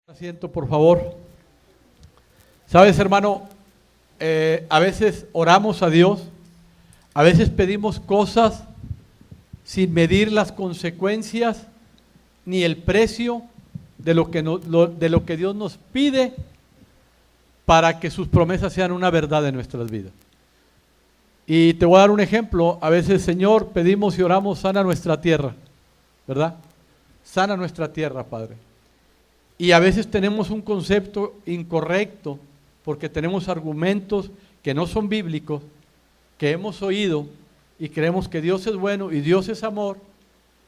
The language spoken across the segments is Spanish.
Asiento, por favor. Sabes, hermano, a veces oramos a Dios, a veces pedimos cosas sin medir las consecuencias ni el precio de lo que Dios nos pide para que sus promesas sean una verdad en nuestras vidas. Y te voy a dar un ejemplo. A veces, Señor, pedimos y oramos, sana nuestra tierra, ¿verdad? Sana nuestra tierra, Padre. Y a veces tenemos un concepto incorrecto porque tenemos argumentos que no son bíblicos, que hemos oído y creemos que Dios es bueno y Dios es amor,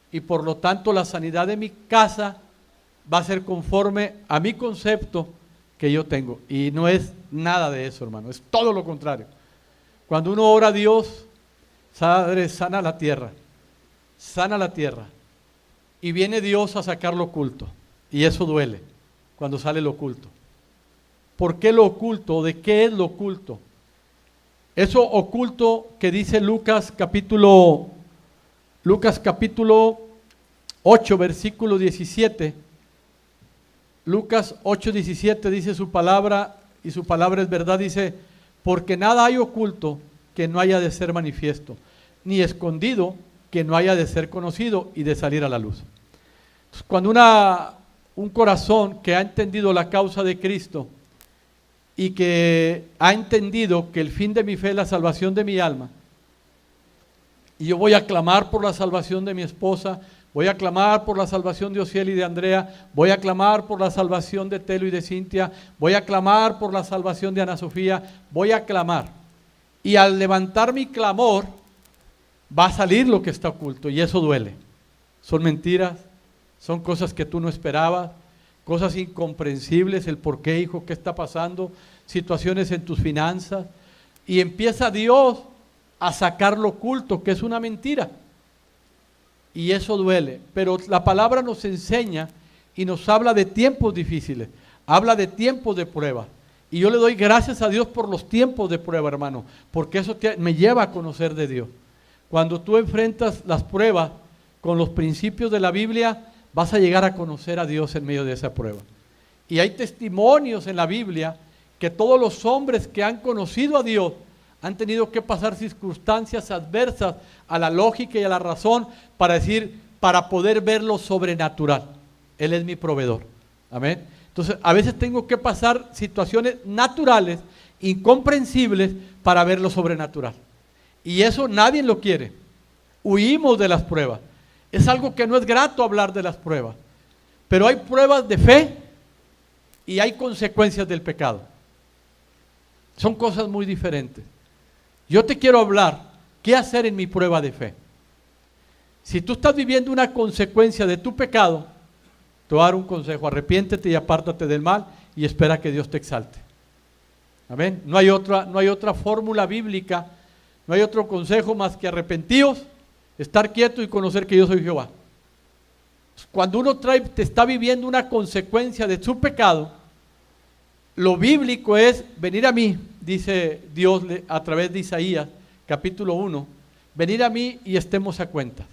y por lo tanto la sanidad de mi casa va a ser conforme a mi concepto que yo tengo. Y no es nada de eso, hermano, es todo lo contrario. Cuando uno ora a Dios, sana la tierra, y viene Dios a sacar lo oculto. Y eso duele cuando sale lo oculto. ¿Por qué lo oculto? ¿De qué es lo oculto? Eso oculto que dice Lucas capítulo 8, versículo 17. Lucas 8, 17 dice su palabra, y su palabra es verdad, dice: porque nada hay oculto que no haya de ser manifiesto, ni escondido que no haya de ser conocido y de salir a la luz. Entonces, cuando un corazón que ha entendido la causa de Cristo y que ha entendido que el fin de mi fe es la salvación de mi alma, y yo voy a clamar por la salvación de mi esposa, voy a clamar por la salvación de Ociel y de Andrea, voy a clamar por la salvación de Telo y de Cintia, voy a clamar por la salvación de Ana Sofía, voy a clamar, y al levantar mi clamor va a salir lo que está oculto, y eso duele. Son mentiras, son cosas que tú no esperabas, cosas incomprensibles, el por qué, hijo, qué está pasando, situaciones en tus finanzas, y empieza Dios a sacar lo oculto, que es una mentira, y eso duele. Pero la palabra nos enseña y nos habla de tiempos difíciles, habla de tiempos de prueba, y yo le doy gracias a Dios por los tiempos de prueba, hermano, porque eso me lleva a conocer de Dios. Cuando tú enfrentas las pruebas con los principios de la Biblia, vas a llegar a conocer a Dios en medio de esa prueba. Y hay testimonios en la Biblia que todos los hombres que han conocido a Dios han tenido que pasar circunstancias adversas a la lógica y a la razón para poder ver lo sobrenatural. Él es mi proveedor. Amén. Entonces, a veces tengo que pasar situaciones naturales, incomprensibles, para ver lo sobrenatural. Y eso nadie lo quiere. Huimos de las pruebas. Es algo que no es grato hablar de las pruebas, pero hay pruebas de fe y hay consecuencias del pecado. Son cosas muy diferentes. Yo te quiero hablar, ¿qué hacer en mi prueba de fe? Si tú estás viviendo una consecuencia de tu pecado, te voy a dar un consejo: arrepiéntete y apártate del mal y espera que Dios te exalte. Amén. No hay otra fórmula bíblica, no hay otro consejo más que arrepentíos, estar quieto y conocer que yo soy Jehová. Cuando uno te está viviendo una consecuencia de su pecado, lo bíblico es venir a mí, dice Dios a través de Isaías, capítulo 1, venir a mí y estemos a cuentas.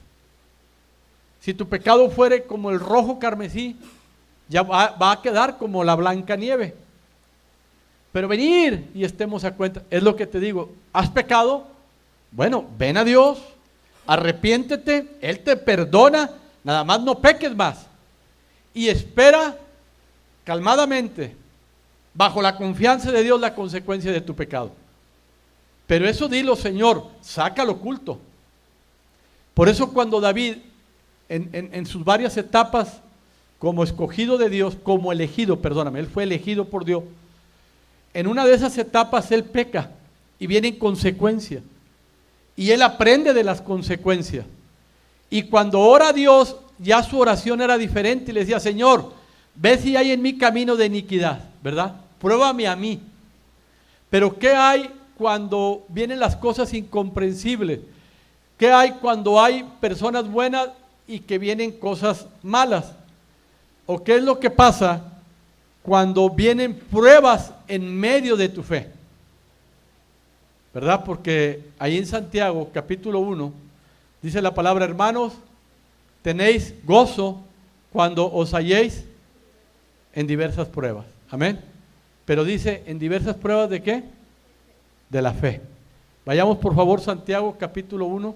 Si tu pecado fuere como el rojo carmesí, ya va a quedar como la blanca nieve. Pero venir y estemos a cuentas, es lo que te digo. ¿Has pecado? Bueno, ven a Dios, arrepiéntete, Él te perdona, nada más no peques más, y espera calmadamente, bajo la confianza de Dios, la consecuencia de tu pecado. Pero eso dilo: Señor, saca lo oculto. Por eso cuando David, en sus varias etapas, como escogido de Dios, como elegido, perdóname, él fue elegido por Dios, en una de esas etapas él peca, y vienen consecuencias. Y él aprende de las consecuencias. Y cuando ora a Dios, ya su oración era diferente. Y le decía: Señor, ve si hay en mí camino de iniquidad, ¿verdad? Pruébame a mí. Pero ¿qué hay cuando vienen las cosas incomprensibles? ¿Qué hay cuando hay personas buenas y que vienen cosas malas? ¿O qué es lo que pasa cuando vienen pruebas en medio de tu fe? ¿Verdad? Porque ahí en Santiago, capítulo 1, dice la palabra: hermanos, tenéis gozo cuando os halléis en diversas pruebas. Amén. Pero dice, ¿en diversas pruebas de qué? De la fe. Vayamos por favor Santiago capítulo 1.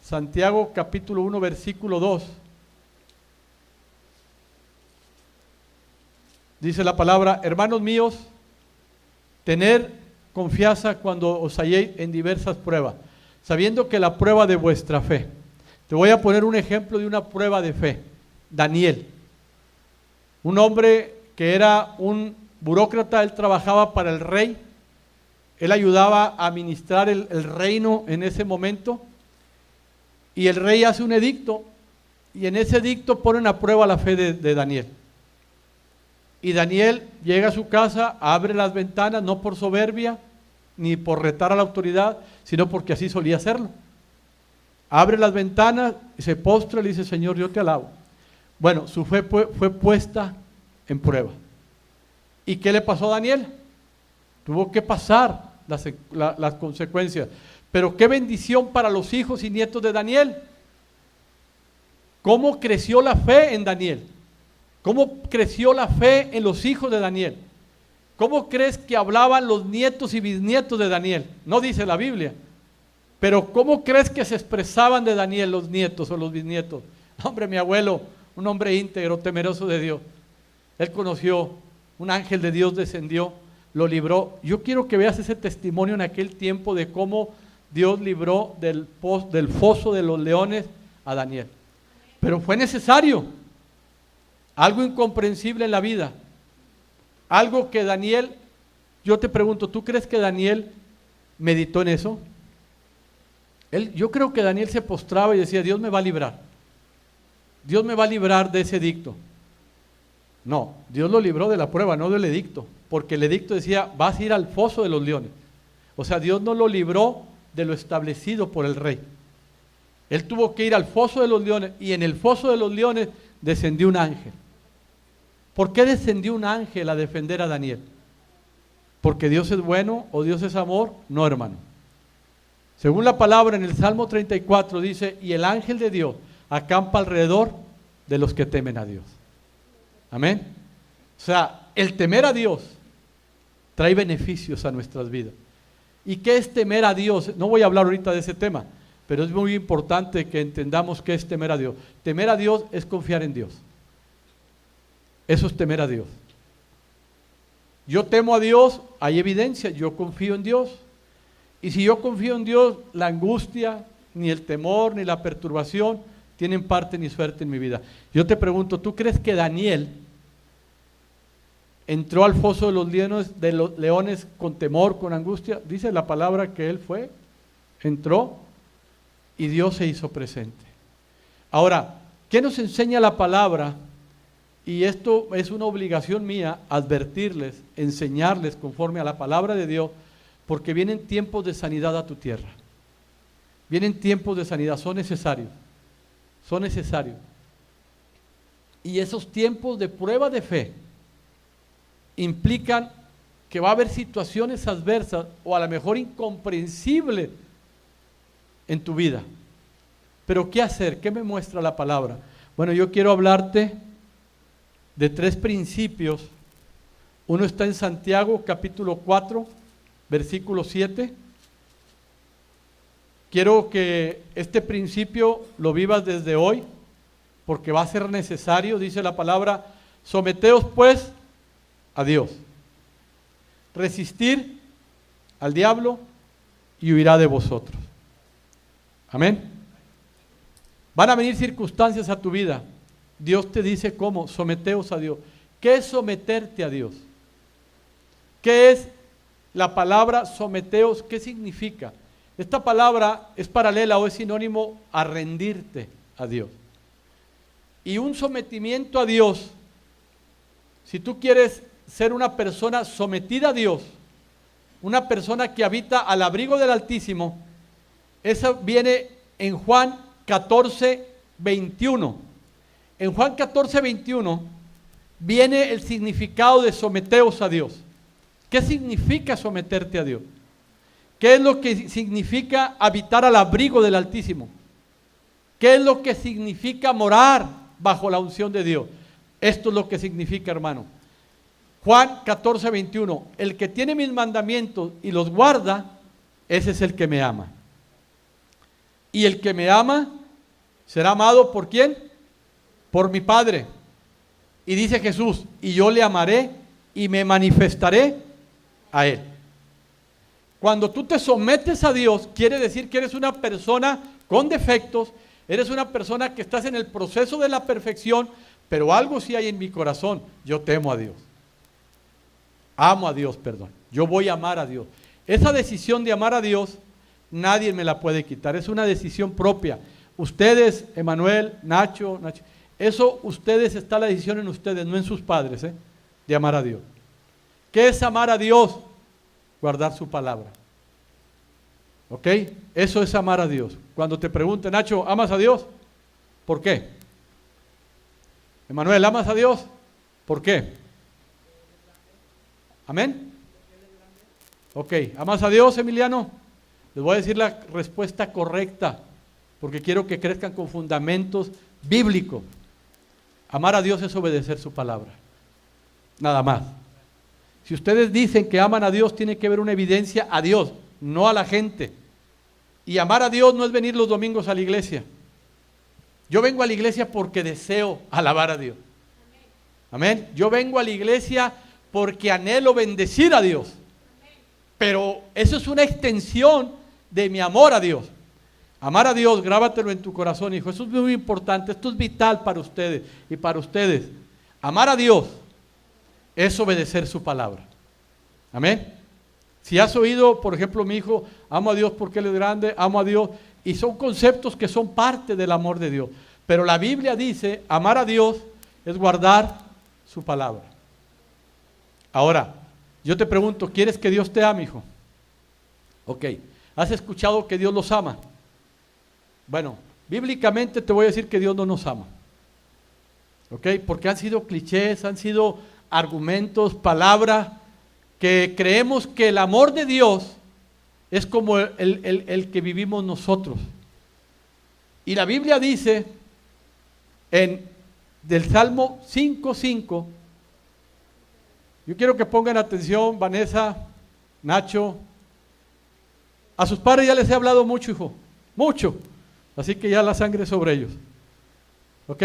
Santiago capítulo 1 versículo 2. Dice la palabra, hermanos míos, tener confianza cuando os halléis en diversas pruebas, sabiendo que la prueba de vuestra fe. Te voy a poner un ejemplo de una prueba de fe. Daniel, un hombre que era un burócrata, él trabajaba para el rey, él ayudaba a administrar el reino en ese momento, y el rey hace un edicto, y en ese edicto ponen a prueba la fe de Daniel. Y Daniel llega a su casa, abre las ventanas, no por soberbia, ni por retar a la autoridad, sino porque así solía hacerlo. Abre las ventanas, se postra y le dice, Señor, yo te alabo. Bueno, su fe fue puesta en prueba. ¿Y qué le pasó a Daniel? Tuvo que pasar las consecuencias. Pero qué bendición para los hijos y nietos de Daniel. ¿Cómo creció la fe en Daniel? ¿Cómo creció la fe en los hijos de Daniel? ¿Cómo crees que hablaban los nietos y bisnietos de Daniel? No dice la Biblia. Pero ¿cómo crees que se expresaban de Daniel los nietos o los bisnietos? Hombre, mi abuelo, un hombre íntegro, temeroso de Dios. Él conoció, un ángel de Dios descendió, lo libró. Yo quiero que veas ese testimonio en aquel tiempo de cómo Dios libró del foso de los leones a Daniel. Pero fue necesario. Algo incomprensible en la vida. Algo que Daniel, yo te pregunto, ¿tú crees que Daniel meditó en eso? Yo creo que Daniel se postraba y decía, Dios me va a librar. Dios me va a librar de ese edicto. No, Dios lo libró de la prueba, no del edicto. Porque el edicto decía, vas a ir al foso de los leones. O sea, Dios no lo libró de lo establecido por el rey. Él tuvo que ir al foso de los leones y en el foso de los leones descendió un ángel. ¿Por qué descendió un ángel a defender a Daniel? ¿Porque Dios es bueno o Dios es amor? No, hermano. Según la palabra en el Salmo 34 dice, y el ángel de Dios acampa alrededor de los que temen a Dios. Amén. O sea, el temer a Dios trae beneficios a nuestras vidas. ¿Y qué es temer a Dios? No voy a hablar ahorita de ese tema, pero es muy importante que entendamos qué es temer a Dios. Temer a Dios es confiar en Dios. Eso es temer a Dios. Yo temo a Dios, hay evidencia, yo confío en Dios. Y si yo confío en Dios, la angustia, ni el temor, ni la perturbación tienen parte ni suerte en mi vida. Yo te pregunto, ¿tú crees que Daniel entró al foso de los leones con temor, con angustia? Dice la palabra que él fue, entró y Dios se hizo presente. Ahora, ¿qué nos enseña la palabra? Y esto es una obligación mía, advertirles, enseñarles conforme a la palabra de Dios, porque vienen tiempos de sanidad a tu tierra. Vienen tiempos de sanidad, son necesarios. Son necesarios. Y esos tiempos de prueba de fe implican que va a haber situaciones adversas o a lo mejor incomprensibles en tu vida. Pero ¿qué hacer? ¿Qué me muestra la palabra? Bueno, yo quiero hablarte de 3 principios. Uno está en Santiago capítulo 4, versículo 7. Quiero que este principio lo vivas desde hoy, porque va a ser necesario, dice la palabra, someteos pues a Dios. Resistir al diablo y huirá de vosotros. Amén. Van a venir circunstancias a tu vida. Dios te dice cómo, someteos a Dios. ¿Qué es someterte a Dios? ¿Qué es la palabra someteos? ¿Qué significa? Esta palabra es paralela o es sinónimo a rendirte a Dios. Y un sometimiento a Dios, si tú quieres ser una persona sometida a Dios, una persona que habita al abrigo del Altísimo, eso viene en Juan 14, 21. En Juan 14, 21 viene el significado de someteos a Dios. ¿Qué significa someterte a Dios? ¿Qué es lo que significa habitar al abrigo del Altísimo? ¿Qué es lo que significa morar bajo la unción de Dios. Esto es lo que significa, hermano. Juan 14, 21. El que tiene mis mandamientos y los guarda, ese es el que me ama. Y el que me ama será amado ¿por quién? Por mi Padre. Y dice Jesús, y yo le amaré y me manifestaré a él. Cuando tú te sometes a Dios, quiere decir que eres una persona con defectos, eres una persona que estás en el proceso de la perfección, pero algo sí hay en mi corazón: yo temo a Dios. Amo a Dios, perdón. Yo voy a amar a Dios. Esa decisión de amar a Dios, nadie me la puede quitar. Es una decisión propia. Ustedes, Emanuel, Nacho, eso ustedes, está la decisión en ustedes, no en sus padres, de amar a Dios. ¿Qué es amar a Dios? Guardar su palabra. ¿Ok? Eso es amar a Dios. Cuando te pregunten, Nacho, ¿amas a Dios? ¿Por qué? Emanuel, ¿amas a Dios? ¿Por qué? ¿Amén? Ok, ¿amas a Dios, Emiliano? Les voy a decir la respuesta correcta, porque quiero que crezcan con fundamentos bíblicos. Amar a Dios es obedecer su palabra. Nada más. Si ustedes dicen que aman a Dios, tiene que haber una evidencia a Dios, no a la gente. Y amar a Dios no es venir los domingos a la iglesia. Yo vengo a la iglesia porque deseo alabar a Dios. Amén. Yo vengo a la iglesia porque anhelo bendecir a Dios. Pero eso es una extensión de mi amor a Dios. Amar a Dios, grábatelo en tu corazón, hijo. Eso es muy importante, esto es vital para ustedes y para ustedes. Amar a Dios es obedecer su palabra. Amén. Si has oído, por ejemplo, mi hijo, amo a Dios porque Él es grande, amo a Dios, y son conceptos que son parte del amor de Dios. Pero la Biblia dice, amar a Dios es guardar su palabra. Ahora, yo te pregunto, ¿quieres que Dios te ame, hijo? Ok, ¿has escuchado que Dios los ama? Bueno, bíblicamente te voy a decir que Dios no nos ama. Ok, porque han sido clichés, han sido argumentos, palabras, que creemos que el amor de Dios es como el que vivimos nosotros. Y la Biblia dice, del Salmo 5:5, yo quiero que pongan atención, Vanessa, Nacho. A sus padres ya les he hablado mucho, hijo, mucho. Así que ya la sangre sobre ellos. ¿Ok?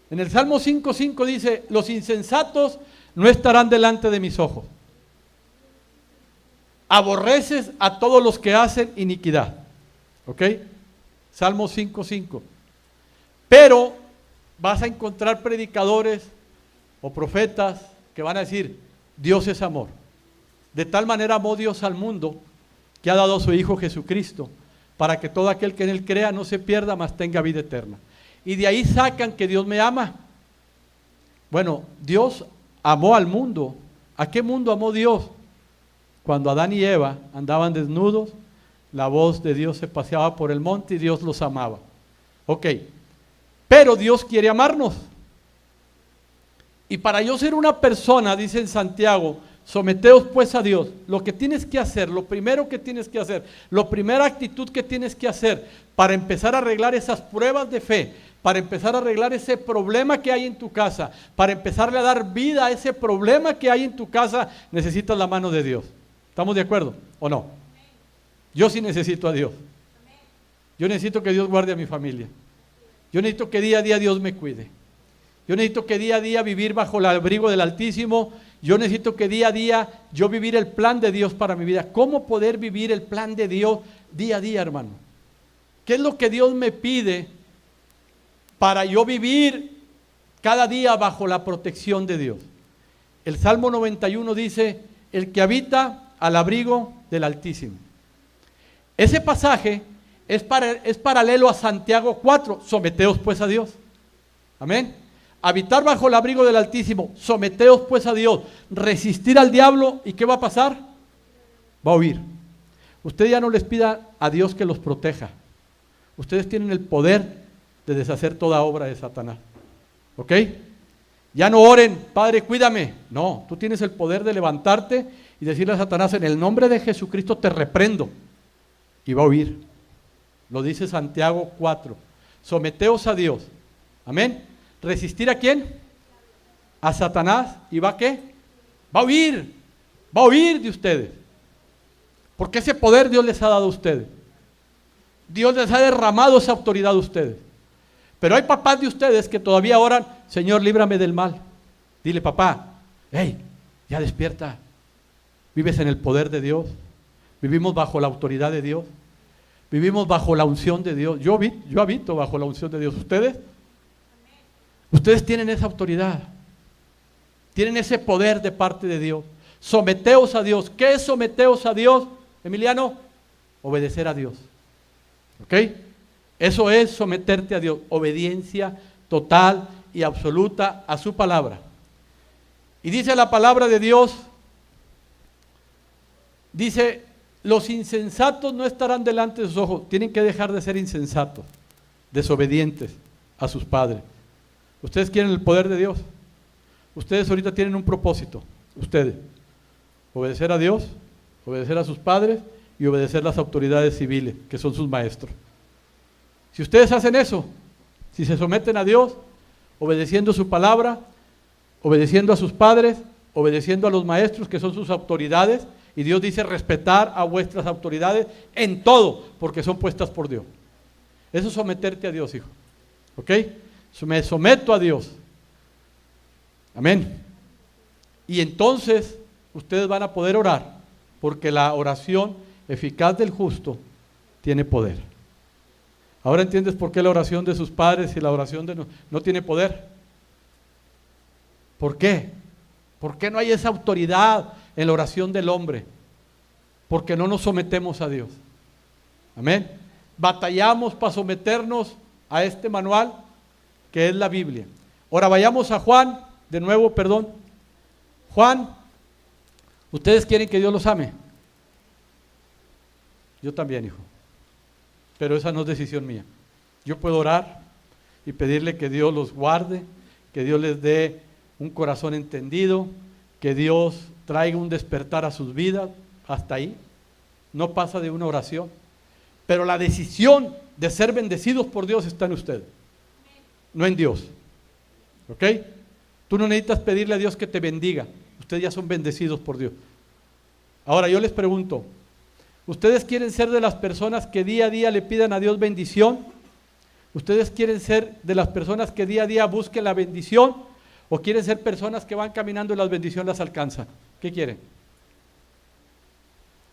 En el Salmo 5:5 dice, los insensatos no estarán delante de mis ojos. Aborreces a todos los que hacen iniquidad. ¿Ok? Salmo 5:5. Pero vas a encontrar predicadores o profetas que van a decir, Dios es amor. De tal manera amó Dios al mundo que ha dado a su Hijo Jesucristo, para que todo aquel que en Él crea no se pierda, mas tenga vida eterna. Y de ahí sacan que Dios me ama. Bueno, Dios amó al mundo. ¿A qué mundo amó Dios? Cuando Adán y Eva andaban desnudos, la voz de Dios se paseaba por el monte y Dios los amaba. Ok, pero Dios quiere amarnos. Y para yo ser una persona, dice en Santiago, someteos pues a Dios. Lo que tienes que hacer, lo primero que tienes que hacer, la primera actitud que tienes que hacer para empezar a arreglar esas pruebas de fe, para empezar a arreglar ese problema que hay en tu casa, para empezarle a dar vida a ese problema que hay en tu casa, necesitas la mano de Dios. ¿Estamos de acuerdo o no? Yo sí necesito a Dios. Yo necesito que Dios guarde a mi familia. Yo necesito que día a día Dios me cuide. Yo necesito que día a día vivir bajo el abrigo del Altísimo. Yo necesito que día a día yo vivir el plan de Dios para mi vida. ¿Cómo poder vivir el plan de Dios día a día, hermano? ¿Qué es lo que Dios me pide para yo vivir cada día bajo la protección de Dios? El Salmo 91 dice, el que habita al abrigo del Altísimo. Ese pasaje es paralelo a Santiago 4, someteos pues a Dios. Amén. Habitar bajo el abrigo del Altísimo, someteos pues a Dios, resistir al diablo, ¿y qué va a pasar? Va a huir. Usted ya no les pida a Dios que los proteja. Ustedes tienen el poder de deshacer toda obra de Satanás. ¿Ok? Ya no oren, Padre, cuídame. No, tú tienes el poder de levantarte y decirle a Satanás, en el nombre de Jesucristo te reprendo. Y va a huir. Lo dice Santiago 4. Someteos a Dios. Amén. ¿Resistir a quién? A Satanás. ¿Y va a qué? Va a huir de ustedes. Porque ese poder Dios les ha dado a ustedes. Dios les ha derramado esa autoridad a ustedes. Pero hay papás de ustedes que todavía oran, Señor, líbrame del mal. Dile, papá, hey, ya despierta. Vives en el poder de Dios. Vivimos bajo la autoridad de Dios. Vivimos bajo la unción de Dios. Yo habito bajo la unción de Dios. ¿Ustedes? Ustedes tienen esa autoridad. Tienen ese poder de parte de Dios. Someteos a Dios. ¿Qué es someteos a Dios, Emiliano? Obedecer a Dios. ¿Ok? Eso es someterte a Dios. Obediencia total y absoluta a su palabra. Y dice la palabra de Dios, dice, los insensatos no estarán delante de sus ojos. Tienen que dejar de ser insensatos, desobedientes a sus padres. Ustedes quieren el poder de Dios. Ustedes ahorita tienen un propósito. Ustedes. Obedecer a Dios, obedecer a sus padres y obedecer las autoridades civiles, que son sus maestros. Si ustedes hacen eso, si se someten a Dios, obedeciendo su palabra, obedeciendo a sus padres, obedeciendo a los maestros, que son sus autoridades, y Dios dice respetar a vuestras autoridades en todo, porque son puestas por Dios. Eso es someterte a Dios, hijo. ¿Ok? Me someto a Dios. Amén. Y entonces ustedes van a poder orar, porque la oración eficaz del justo tiene poder. Ahora entiendes por qué la oración de sus padres y la oración de no tiene poder. ¿Por qué? ¿Por qué no hay esa autoridad en la oración del hombre? Porque no nos sometemos a Dios. Amén. Batallamos para someternos a este manual que es la Biblia. Ahora vayamos a Juan, de nuevo, perdón. Juan, ¿ustedes quieren que Dios los ame? Yo también, hijo. Pero esa no es decisión mía. Yo puedo orar y pedirle que Dios los guarde, que Dios les dé un corazón entendido, que Dios traiga un despertar a sus vidas, hasta ahí. No pasa de una oración. Pero la decisión de ser bendecidos por Dios está en ustedes, no en Dios. ¿Ok? Tú no necesitas pedirle a Dios que te bendiga. Ustedes ya son bendecidos por Dios. Ahora yo les pregunto, ¿ustedes quieren ser de las personas que día a día le pidan a Dios bendición? ¿Ustedes quieren ser de las personas que día a día busquen la bendición? ¿O quieren ser personas que van caminando y las bendiciones las alcanzan? ¿Qué quieren?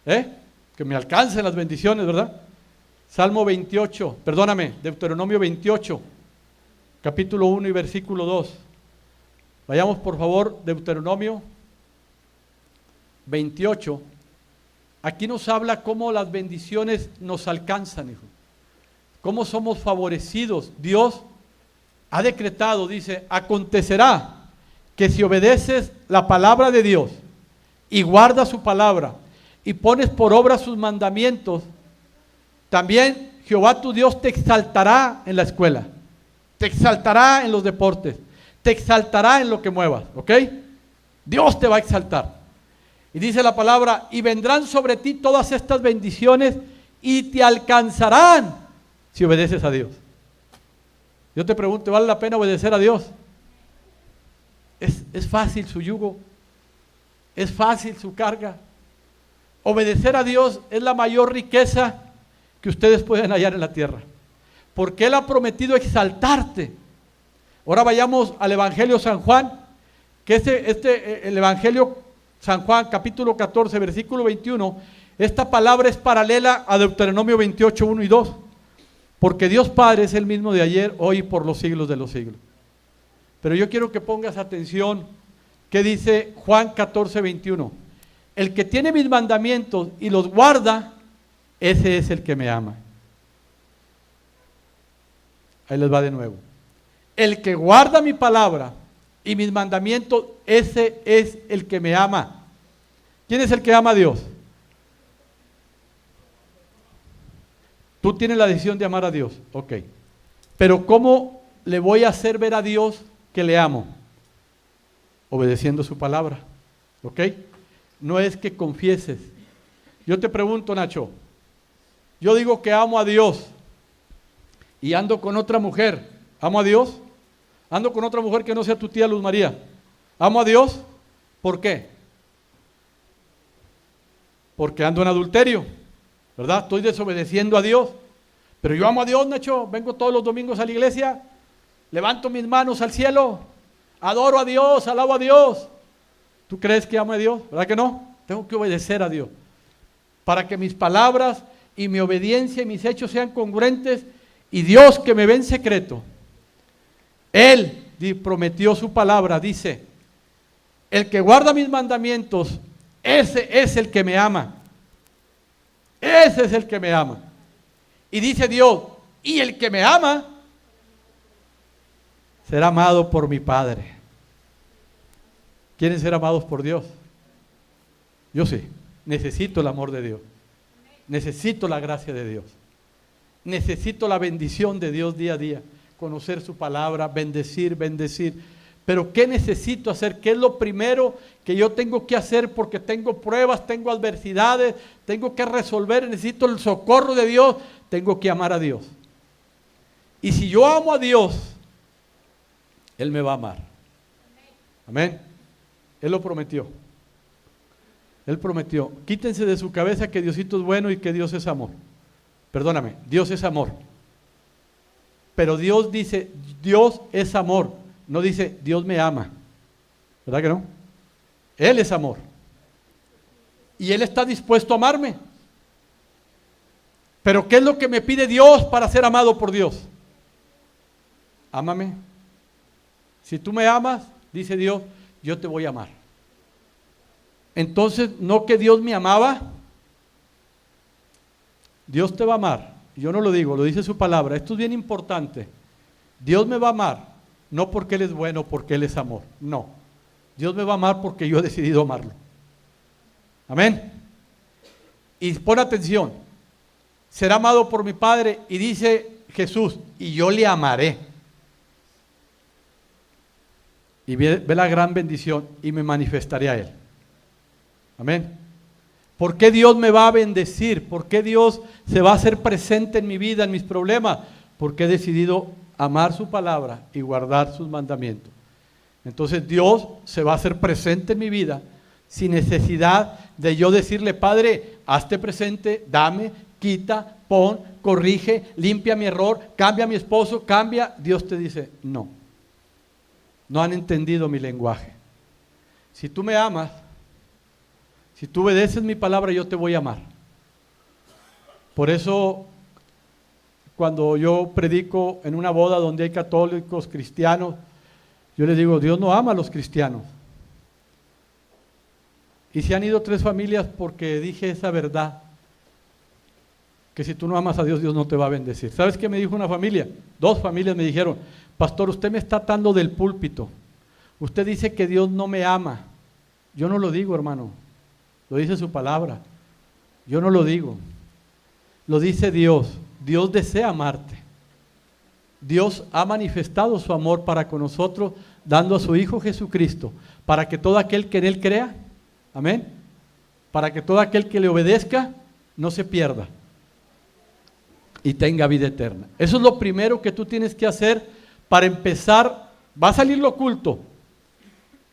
Que me alcancen las bendiciones, ¿verdad? Salmo 28, perdóname, Deuteronomio 28, capítulo 1 y versículo 2. Vayamos por favor, Deuteronomio 28. Aquí nos habla cómo las bendiciones nos alcanzan, hijo. Cómo somos favorecidos. Dios ha decretado, dice, acontecerá que si obedeces la palabra de Dios y guardas su palabra y pones por obra sus mandamientos, también Jehová tu Dios te exaltará en la escuela, te exaltará en los deportes, te exaltará en lo que muevas, ¿ok? Dios te va a exaltar. Y dice la palabra, y vendrán sobre ti todas estas bendiciones y te alcanzarán si obedeces a Dios. Yo te pregunto, ¿vale la pena obedecer a Dios? Es fácil su yugo, es fácil su carga. Obedecer a Dios es la mayor riqueza que ustedes pueden hallar en la tierra, porque Él ha prometido exaltarte. Ahora vayamos al Evangelio San Juan, que el Evangelio San Juan, capítulo 14, versículo 21, esta palabra es paralela a Deuteronomio 28, 1 y 2, porque Dios Padre es el mismo de ayer, hoy y por los siglos de los siglos. Pero yo quiero que pongas atención, que dice Juan 14, 21, el que tiene mis mandamientos y los guarda, ese es el que me ama. Ahí les va de nuevo. El que guarda mi palabra y mis mandamientos, ese es el que me ama. ¿Quién es el que ama a Dios? Tú tienes la decisión de amar a Dios, ok. Pero ¿cómo le voy a hacer ver a Dios que le amo? Obedeciendo su palabra, ok. No es que confieses. Yo te pregunto, Nacho, yo digo que amo a Dios y ando con otra mujer, ¿amo a Dios? Ando con otra mujer que no sea tu tía Luz María. ¿Amo a Dios? ¿Por qué? Porque ando en adulterio, ¿verdad? Estoy desobedeciendo a Dios. Pero yo amo a Dios, Nacho. Vengo todos los domingos a la iglesia, levanto mis manos al cielo, adoro a Dios, alabo a Dios. ¿Tú crees que amo a Dios? ¿Verdad que no? Tengo que obedecer a Dios para que mis palabras y mi obediencia y mis hechos sean congruentes. Y Dios, que me ve en secreto, Él prometió su palabra, dice: el que guarda mis mandamientos, ese es el que me ama. Ese es el que me ama. Y dice Dios: y el que me ama será amado por mi Padre. ¿Quieren ser amados por Dios? Yo sí. Necesito el amor de Dios. Necesito la gracia de Dios. Necesito la bendición de Dios día a día. Conocer su palabra, bendecir. Pero ¿qué necesito hacer? ¿Qué es lo primero que yo tengo que hacer? Porque tengo pruebas, tengo adversidades, tengo que resolver, necesito el socorro de Dios. Tengo que amar a Dios. Y si yo amo a Dios, Él me va a amar. Amén. Él lo prometió. Él prometió. Quítense de su cabeza que Diosito es bueno y que Dios es amor. Perdóname, Dios es amor. Pero Dios dice, Dios es amor. No dice, Dios me ama. ¿Verdad que no? Él es amor. Y Él está dispuesto a amarme. Pero ¿qué es lo que me pide Dios para ser amado por Dios? Ámame. Si tú me amas, dice Dios, yo te voy a amar. Entonces, no que Dios me amaba. Dios te va a amar. Yo no lo digo, lo dice su palabra. Esto es bien importante. Dios me va a amar, no porque Él es bueno, porque Él es amor. No. Dios me va a amar porque yo he decidido amarlo. Amén. Y pon atención. Será amado por mi Padre, y dice Jesús, y yo le amaré. Y ve la gran bendición, y me manifestaré a Él. Amén. ¿Por qué Dios me va a bendecir? ¿Por qué Dios se va a hacer presente en mi vida, en mis problemas? Porque he decidido amar su palabra y guardar sus mandamientos. Entonces Dios se va a hacer presente en mi vida sin necesidad de yo decirle: Padre, hazte presente, dame, quita, pon, corrige, limpia mi error, cambia a mi esposo, cambia. Dios te dice: no. No han entendido mi lenguaje. Si tú me amas, si tú obedeces mi palabra, yo te voy a amar. Por eso, cuando yo predico en una boda donde hay católicos, cristianos, yo les digo: Dios no ama a los cristianos. Y se han ido 3 familias porque dije esa verdad, que si tú no amas a Dios, Dios no te va a bendecir. ¿Sabes qué me dijo una familia? 2 familias me dijeron: pastor, usted me está atando del púlpito. Usted dice que Dios no me ama. Yo no lo digo, hermano. Lo dice su palabra. Yo no lo digo. Lo dice Dios. Dios desea amarte. Dios ha manifestado su amor para con nosotros, dando a su Hijo Jesucristo, para que todo aquel que en Él crea, amén, para que todo aquel que le obedezca no se pierda y tenga vida eterna. Eso es lo primero que tú tienes que hacer para empezar. Va a salir lo oculto.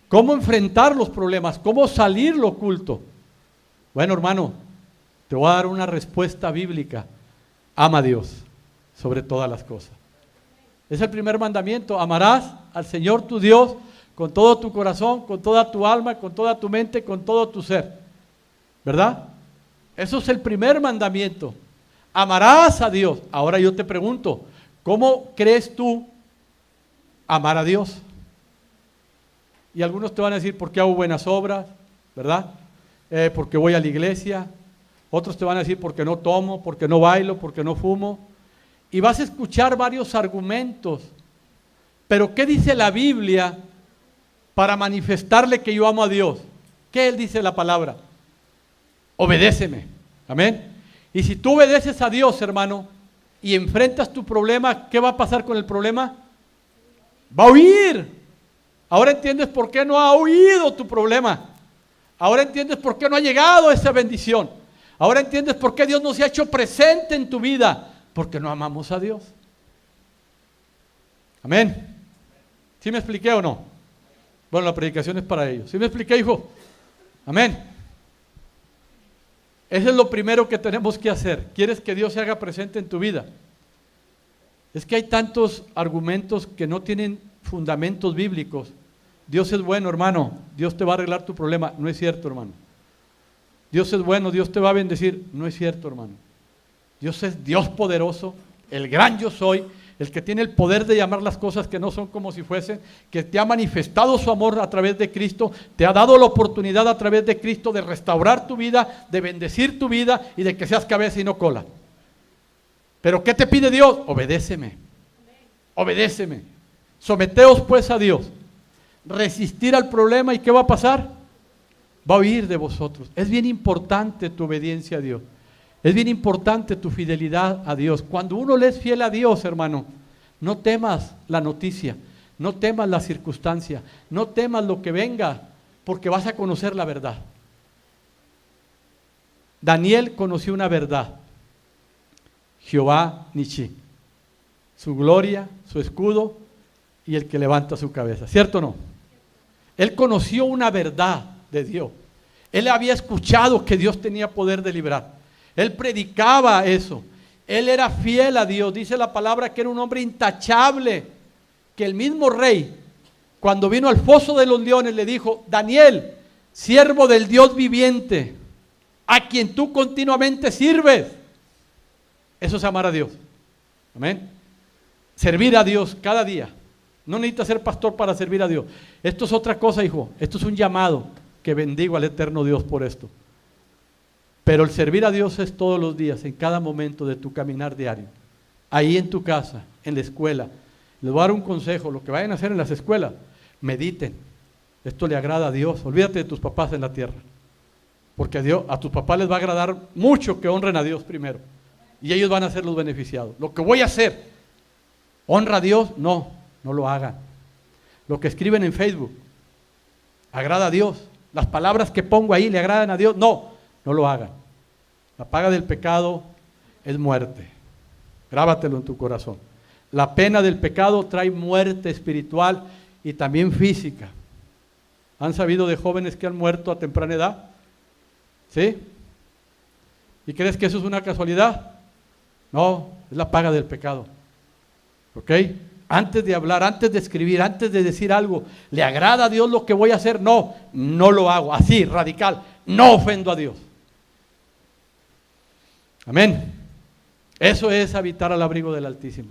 ¿Cómo enfrentar los problemas? ¿Cómo salir lo oculto? Bueno, hermano, te voy a dar una respuesta bíblica. Ama a Dios sobre todas las cosas. Es el primer mandamiento. Amarás al Señor tu Dios con todo tu corazón, con toda tu alma, con toda tu mente, con todo tu ser. ¿Verdad? Eso es el primer mandamiento. Amarás a Dios. Ahora yo te pregunto, ¿cómo crees tú amar a Dios? Y algunos te van a decir: porque hago buenas obras, ¿verdad? Porque voy a la iglesia. Otros te van a decir: porque no tomo, porque no bailo, porque no fumo. Y vas a escuchar varios argumentos. Pero ¿qué dice la Biblia para manifestarle que yo amo a Dios? ¿Qué Él dice la palabra? Obedéceme. Amén. Y si tú obedeces a Dios, hermano, y enfrentas tu problema, ¿qué va a pasar con el problema? Va a huir. Ahora entiendes por qué no ha huido tu problema. Ahora entiendes por qué no ha llegado esa bendición. Ahora entiendes por qué Dios no se ha hecho presente en tu vida. Porque no amamos a Dios. Amén. ¿Sí me expliqué o no? Bueno, la predicación es para ellos. ¿Sí me expliqué, hijo? Amén. Eso es lo primero que tenemos que hacer. ¿Quieres que Dios se haga presente en tu vida? Es que hay tantos argumentos que no tienen fundamentos bíblicos. Dios es bueno, hermano. Dios te va a arreglar tu problema. No es cierto, hermano. Dios es bueno, Dios te va a bendecir. No es cierto, hermano. Dios es Dios poderoso, el gran yo soy, el que tiene el poder de llamar las cosas que no son como si fuesen, que te ha manifestado su amor a través de Cristo, te ha dado la oportunidad a través de Cristo de restaurar tu vida, de bendecir tu vida y de que seas cabeza y no cola. ¿Pero qué te pide Dios? Obedéceme, obedéceme. Someteos pues a Dios. Resistir al problema, ¿y qué va a pasar? Va a huir de vosotros. Es bien importante tu obediencia a Dios. Es bien importante tu fidelidad a Dios. Cuando uno le es fiel a Dios, hermano, no temas la noticia, no temas la circunstancia, no temas lo que venga, porque vas a conocer la verdad. Daniel conoció una verdad. Jehová Nishi, su gloria, su escudo y el que levanta su cabeza. ¿Cierto o no? Él conoció una verdad de Dios. Él había escuchado que Dios tenía poder de librar. Él predicaba eso. Él era fiel a Dios. Dice la palabra que era un hombre intachable. Que el mismo rey, cuando vino al foso de los leones, le dijo: Daniel, siervo del Dios viviente, a quien tú continuamente sirves. Eso es amar a Dios. Amén. Servir a Dios cada día. No necesitas ser pastor para servir a Dios. Esto es otra cosa, hijo. Esto es un llamado que bendigo al eterno Dios por esto. Pero el servir a Dios es todos los días, en cada momento de tu caminar diario. Ahí en tu casa, en la escuela. Les voy a dar un consejo: lo que vayan a hacer en las escuelas, mediten. Esto le agrada a Dios. Olvídate de tus papás en la tierra. Porque a tus papás les va a agradar mucho que honren a Dios primero. Y ellos van a ser los beneficiados. Lo que voy a hacer, ¿honra a Dios? No, no lo hagan. Lo que escriben en Facebook, ¿agrada a Dios? Las palabras que pongo ahí, ¿le agradan a Dios? No. No lo hagan. La paga del pecado es muerte. Grábatelo en tu corazón. La pena del pecado trae muerte espiritual y también física. ¿Han sabido de jóvenes que han muerto a temprana edad? ¿Sí? ¿Y crees que eso es una casualidad? No, es la paga del pecado. ¿Ok? Antes de hablar, antes de escribir, antes de decir algo, ¿le agrada a Dios lo que voy a hacer? No, no lo hago. Así, radical. No ofendo a Dios. Amén. Eso es habitar al abrigo del Altísimo.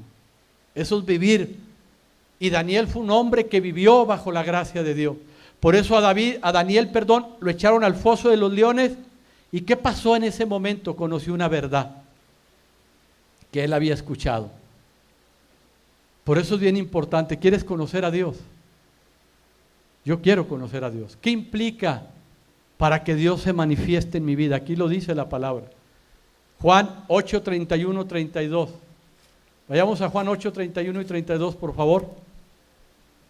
Eso es vivir. Y Daniel fue un hombre que vivió bajo la gracia de Dios. Por eso a Daniel, lo echaron al foso de los leones. ¿Y qué pasó en ese momento? Conoció una verdad que él había escuchado. Por eso es bien importante. ¿Quieres conocer a Dios? Yo quiero conocer a Dios. ¿Qué implica para que Dios se manifieste en mi vida? Aquí lo dice la palabra. Juan 8, 31, 32. Vayamos a Juan 8, 31 y 32, por favor.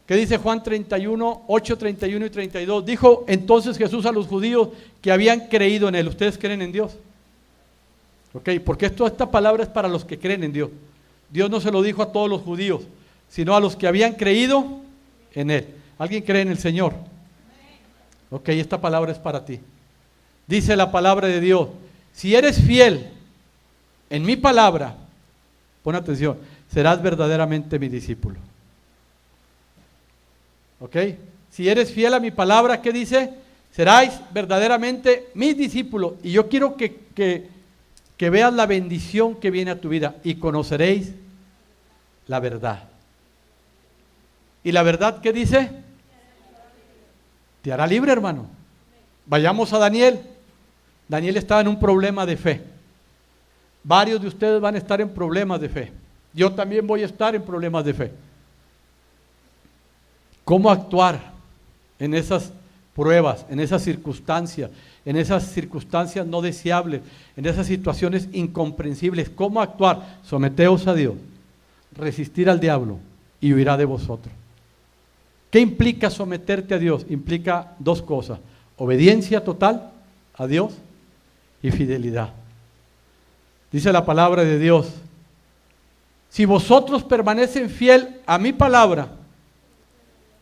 ¿Qué dice Juan 31, 8, 31 y 32? Dijo entonces Jesús a los judíos que habían creído en Él. ¿Ustedes creen en Dios? Ok, porque esta palabra es para los que creen en Dios. Dios no se lo dijo a todos los judíos, sino a los que habían creído en Él. ¿Alguien cree en el Señor? Ok, esta palabra es para ti. Dice la palabra de Dios: si eres fiel en mi palabra, pon atención, serás verdaderamente mi discípulo. ¿Ok? Si eres fiel a mi palabra, ¿qué dice? Seráis verdaderamente mis discípulos. Y yo quiero que veas la bendición que viene a tu vida y conoceréis la verdad. ¿Y la verdad qué dice? Te hará libre, hermano. Vayamos a Daniel. Daniel estaba en un problema de fe. Varios de ustedes van a estar en problemas de fe. Yo también voy a estar en problemas de fe. ¿Cómo actuar en esas pruebas, en esas circunstancias no deseables, en esas situaciones incomprensibles? ¿Cómo actuar? Someteos a Dios, resistir al diablo y huirá de vosotros. ¿Qué implica someterte a Dios? Implica dos cosas: obediencia total a Dios y fidelidad. Dice la palabra de Dios: si vosotros permanecen fiel a mi palabra,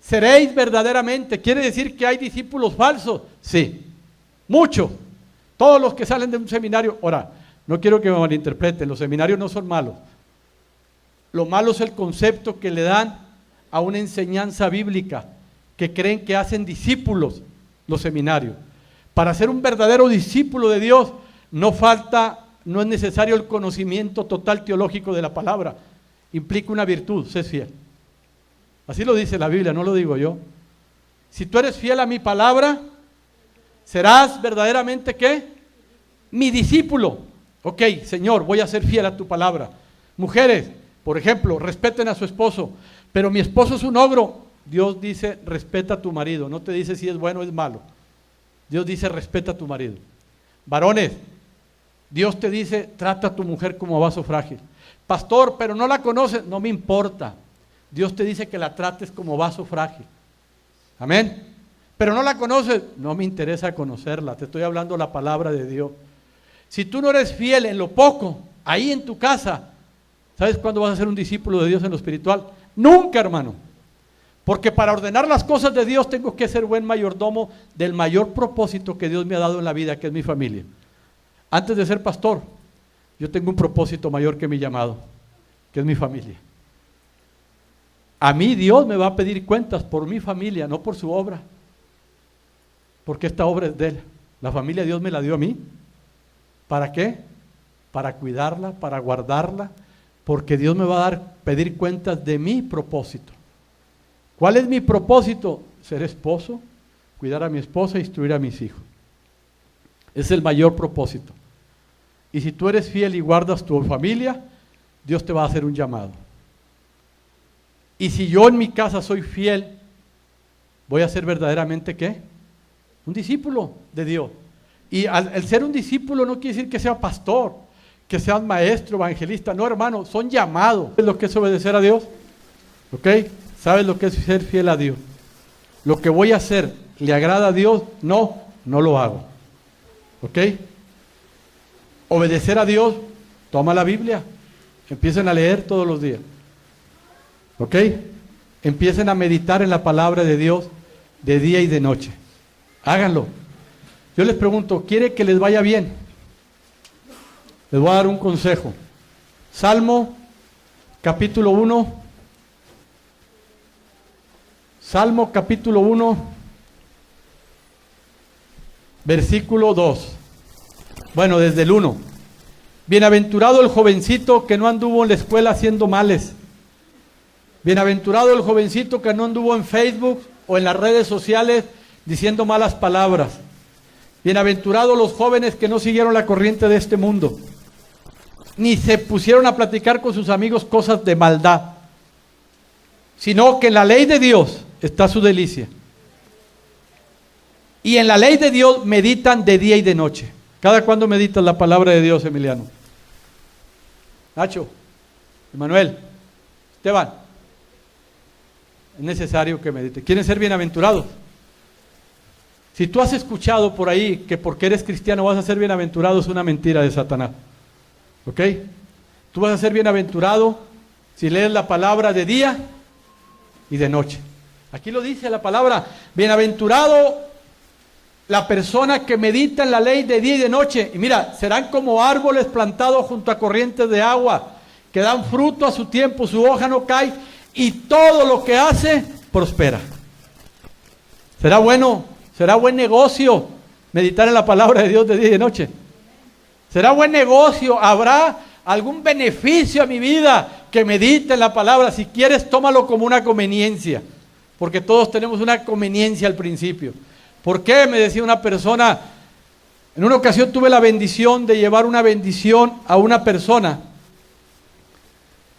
Seréis verdaderamente. ¿Quiere decir que hay discípulos falsos? Sí, muchos. Todos los que salen de un seminario. Ahora, no quiero que me malinterpreten, los seminarios no son malos. Lo malo es el concepto que le dan a una enseñanza bíblica, que creen que hacen discípulos los seminarios. Para ser un verdadero discípulo de Dios, no es necesario el conocimiento total teológico de la palabra. Implica una virtud, sé fiel. Así lo dice la Biblia, no lo digo yo. Si tú eres fiel a mi palabra, serás verdaderamente, ¿qué? Mi discípulo. Ok, Señor, voy a ser fiel a tu palabra. Mujeres, por ejemplo, respeten a su esposo, pero mi esposo es un ogro. Dios dice, respeta a tu marido, no te dice si es bueno o es malo. Dios dice, respeta a tu marido. Varones, Dios te dice, trata a tu mujer como vaso frágil. Pastor, pero no la conoces, no me importa. Dios te dice que la trates como vaso frágil. Amén. Pero no la conoces, no me interesa conocerla, te estoy hablando la palabra de Dios. Si tú no eres fiel en lo poco, ahí en tu casa, ¿sabes cuándo vas a ser un discípulo de Dios en lo espiritual? Nunca, hermano. Porque para ordenar las cosas de Dios tengo que ser buen mayordomo del mayor propósito que Dios me ha dado en la vida, que es mi familia. Antes de ser pastor, yo tengo un propósito mayor que mi llamado, que es mi familia. A mí Dios me va a pedir cuentas por mi familia, no por su obra. Porque esta obra es de Él. La familia Dios me la dio a mí. ¿Para qué? Para cuidarla, para guardarla, porque Dios me va a pedir cuentas de mi propósito. ¿Cuál es mi propósito? Ser esposo, cuidar a mi esposa e instruir a mis hijos. Es el mayor propósito. Y si tú eres fiel y guardas tu familia, Dios te va a hacer un llamado. Y si yo en mi casa soy fiel, voy a ser verdaderamente, ¿qué? Un discípulo de Dios. Y el ser un discípulo no quiere decir que sea pastor, que seas maestro, evangelista. No, hermano, son llamados. ¿Sabes lo que es obedecer a Dios? ¿Ok? ¿Sabes lo que es ser fiel a Dios? Lo que voy a hacer, ¿le agrada a Dios? No, no lo hago. ¿Ok? Obedecer a Dios, toma la Biblia, empiecen a leer todos los días. ¿Ok? Empiecen a meditar en la palabra de Dios de día y de noche. Háganlo. Yo les pregunto, ¿quiere que les vaya bien? Les voy a dar un consejo. Salmo, capítulo 1. Salmo, capítulo 1, versículo 2. Bueno, desde el 1. Bienaventurado el jovencito que no anduvo en la escuela haciendo males. Bienaventurado el jovencito que no anduvo en Facebook o en las redes sociales diciendo malas palabras. Bienaventurados los jóvenes que no siguieron la corriente de este mundo, ni se pusieron a platicar con sus amigos cosas de maldad, sino que en la ley de Dios está su delicia. Y en la ley de Dios meditan de día y de noche. ¿Cada cuándo meditas la palabra de Dios, Emiliano? Nacho, Emanuel, Esteban. Es necesario que medite. ¿Quieren ser bienaventurados? Si tú has escuchado por ahí que porque eres cristiano vas a ser bienaventurado, es una mentira de Satanás. ¿Ok? Tú vas a ser bienaventurado si lees la palabra de día y de noche. Aquí lo dice la palabra, bienaventurado la persona que medita en la ley de día y de noche. Y mira, serán como árboles plantados junto a corrientes de agua, que dan fruto a su tiempo, su hoja no cae, y todo lo que hace prospera. ¿Será bueno? ¿Será buen negocio meditar en la palabra de Dios de día y de noche? ¿Será buen negocio? ¿Habrá algún beneficio a mi vida que medite en la palabra? Si quieres, tómalo como una conveniencia, porque todos tenemos una conveniencia al principio. ¿Por qué? Me decía una persona, en una ocasión tuve la bendición de llevar una bendición a una persona,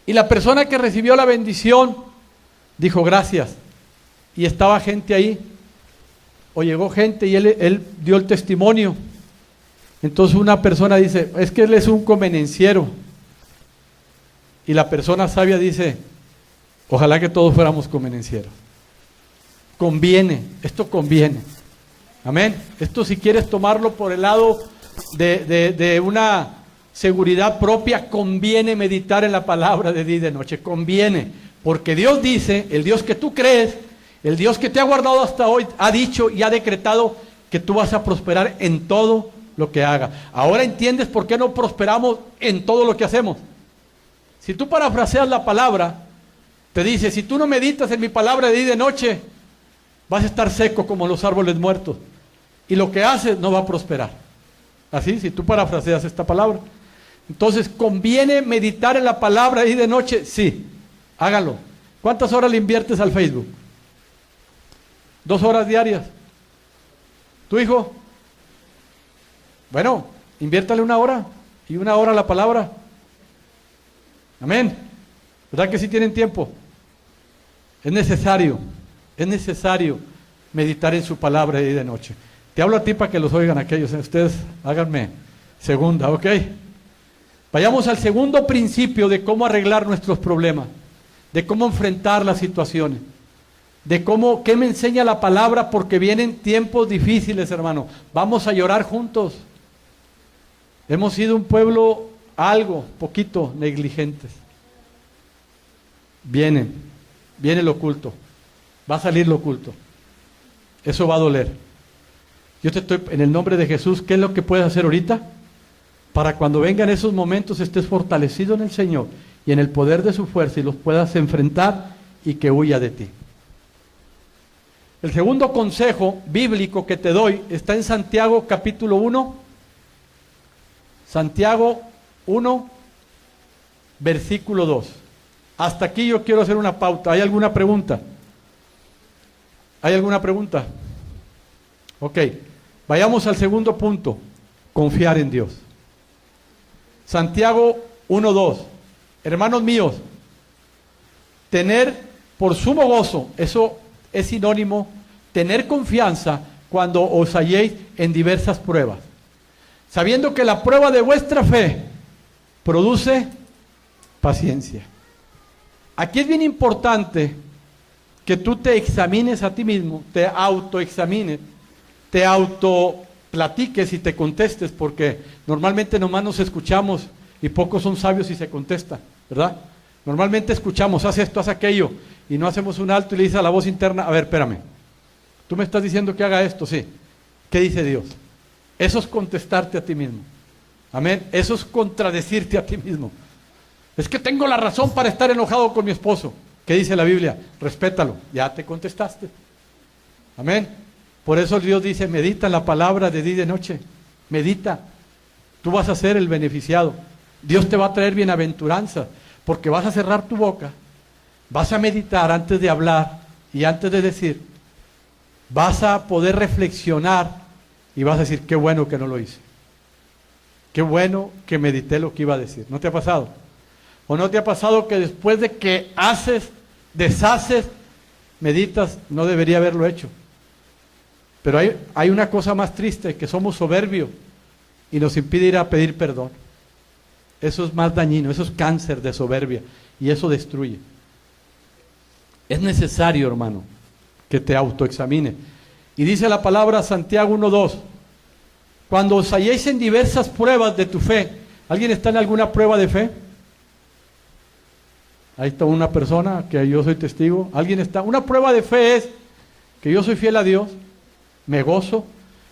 y la persona que recibió la bendición dijo gracias, y estaba gente ahí, o llegó gente y él dio el testimonio. Entonces una persona dice, es que él es un convenenciero, y la persona sabia dice, ojalá que todos fuéramos convenencieros. Conviene, esto conviene. Amén. Esto, si quieres tomarlo por el lado de una seguridad propia, conviene meditar en la palabra de día y de noche, conviene, porque Dios dice, el Dios que tú crees, El Dios que te ha guardado hasta hoy ha dicho y ha decretado que tú vas a prosperar en todo lo que hagas. Ahora entiendes por qué no prosperamos en todo lo que hacemos. Si tú parafraseas la palabra, te dice, si tú no meditas en mi palabra de día y de noche, vas a estar seco como los árboles muertos. Y lo que haces no va a prosperar. Así, si tú parafraseas esta palabra. Entonces, ¿conviene meditar en la palabra de día y de noche? Sí, hágalo. ¿Cuántas horas le inviertes al Facebook? 2 horas diarias. ¿Tu hijo? Bueno, inviértale 1 hora y 1 hora a la palabra. Amén. ¿Verdad que sí tienen tiempo? Es necesario meditar en su palabra de día y de noche. Te hablo a ti para que los oigan aquellos. Ustedes háganme segunda, ¿ok? Vayamos al segundo principio de cómo arreglar nuestros problemas, de cómo enfrentar las situaciones, de cómo, qué me enseña la palabra, porque vienen tiempos difíciles, hermano. Vamos a llorar juntos. Hemos sido un pueblo poquito negligentes. Viene lo oculto, va a salir lo oculto. Eso va a doler. Yo te estoy, en el nombre de Jesús, ¿qué es lo que puedes hacer ahorita? Para cuando vengan esos momentos estés fortalecido en el Señor y en el poder de su fuerza y los puedas enfrentar y que huya de ti. El segundo consejo bíblico que te doy está en Santiago capítulo 1. Santiago 1, versículo 2. Hasta aquí yo quiero hacer una pauta. ¿Hay alguna pregunta? ¿Hay alguna pregunta? Ok, vayamos al segundo punto. Confiar en Dios. Santiago 1:2. Hermanos míos, tener por sumo gozo, eso es sinónimo, tener confianza cuando os halléis en diversas pruebas, sabiendo que la prueba de vuestra fe produce paciencia. Aquí es bien importante que tú te examines a ti mismo, te autoexamines, te autoplatiques y te contestes, porque normalmente nomás nos escuchamos y pocos son sabios y se contestan, ¿verdad? Normalmente escuchamos, haz esto, haz aquello, y no hacemos un alto y le dice a la voz interna, a ver, espérame, tú me estás diciendo que haga esto, sí, ¿qué dice Dios? Eso es contestarte a ti mismo, amén, eso es contradecirte a ti mismo. Es que tengo la razón para estar enojado con mi esposo. ¿Qué dice la Biblia? Respétalo, ya te contestaste, amén. Por eso Dios dice, medita en la palabra de día y de noche, medita, tú vas a ser el beneficiado. Dios te va a traer bienaventuranza, porque vas a cerrar tu boca, vas a meditar antes de hablar y antes de decir, vas a poder reflexionar y vas a decir, qué bueno que no lo hice, qué bueno que medité lo que iba a decir. ¿No te ha pasado? ¿O no te ha pasado que después de que haces, deshaces, meditas, no debería haberlo hecho? Pero hay una cosa más triste, que somos soberbios y nos impide ir a pedir perdón. Eso es más dañino, eso es cáncer de soberbia y eso destruye. Es necesario, hermano, que te autoexamine. Y dice la palabra Santiago 1:2, cuando os halléis en diversas pruebas de tu fe. ¿Alguien está en alguna prueba de fe? Ahí está una persona que yo soy testigo. ¿Alguien está? Una prueba de fe es que yo soy fiel a Dios, me gozo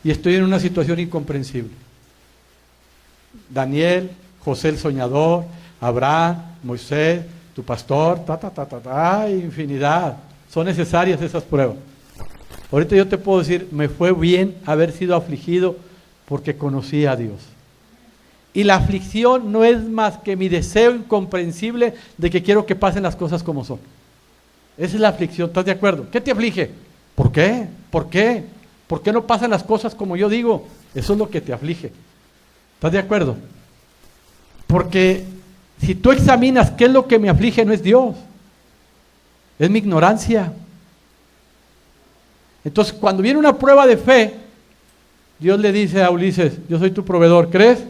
y estoy en una situación incomprensible. Daniel, José el soñador, Abraham, Moisés, tu pastor, infinidad. Son necesarias esas pruebas. Ahorita yo te puedo decir, me fue bien haber sido afligido porque conocí a Dios. Y la aflicción no es más que mi deseo incomprensible de que quiero que pasen las cosas como son. Esa es la aflicción, ¿estás de acuerdo? ¿Qué te aflige? ¿Por qué? ¿Por qué? ¿Por qué no pasan las cosas como yo digo? Eso es lo que te aflige. ¿Estás de acuerdo? Porque si tú examinas qué es lo que me aflige, no es Dios, es mi ignorancia. Entonces, cuando viene una prueba de fe, Dios le dice a Ulises, yo soy tu proveedor, ¿crees?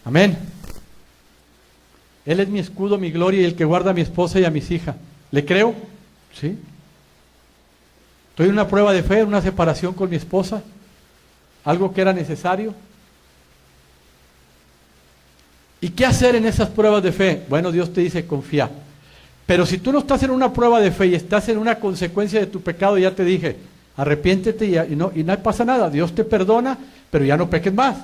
Amén. Él es mi escudo, mi gloria y el que guarda a mi esposa y a mis hijas. ¿Le creo? Sí. Estoy en una prueba de fe, en una separación con mi esposa, algo que era necesario. ¿Y qué hacer en esas pruebas de fe? Bueno, Dios te dice, confía. Pero si tú no estás en una prueba de fe y estás en una consecuencia de tu pecado, ya te dije, arrepiéntete y no pasa nada. Dios te perdona, pero ya no peques más.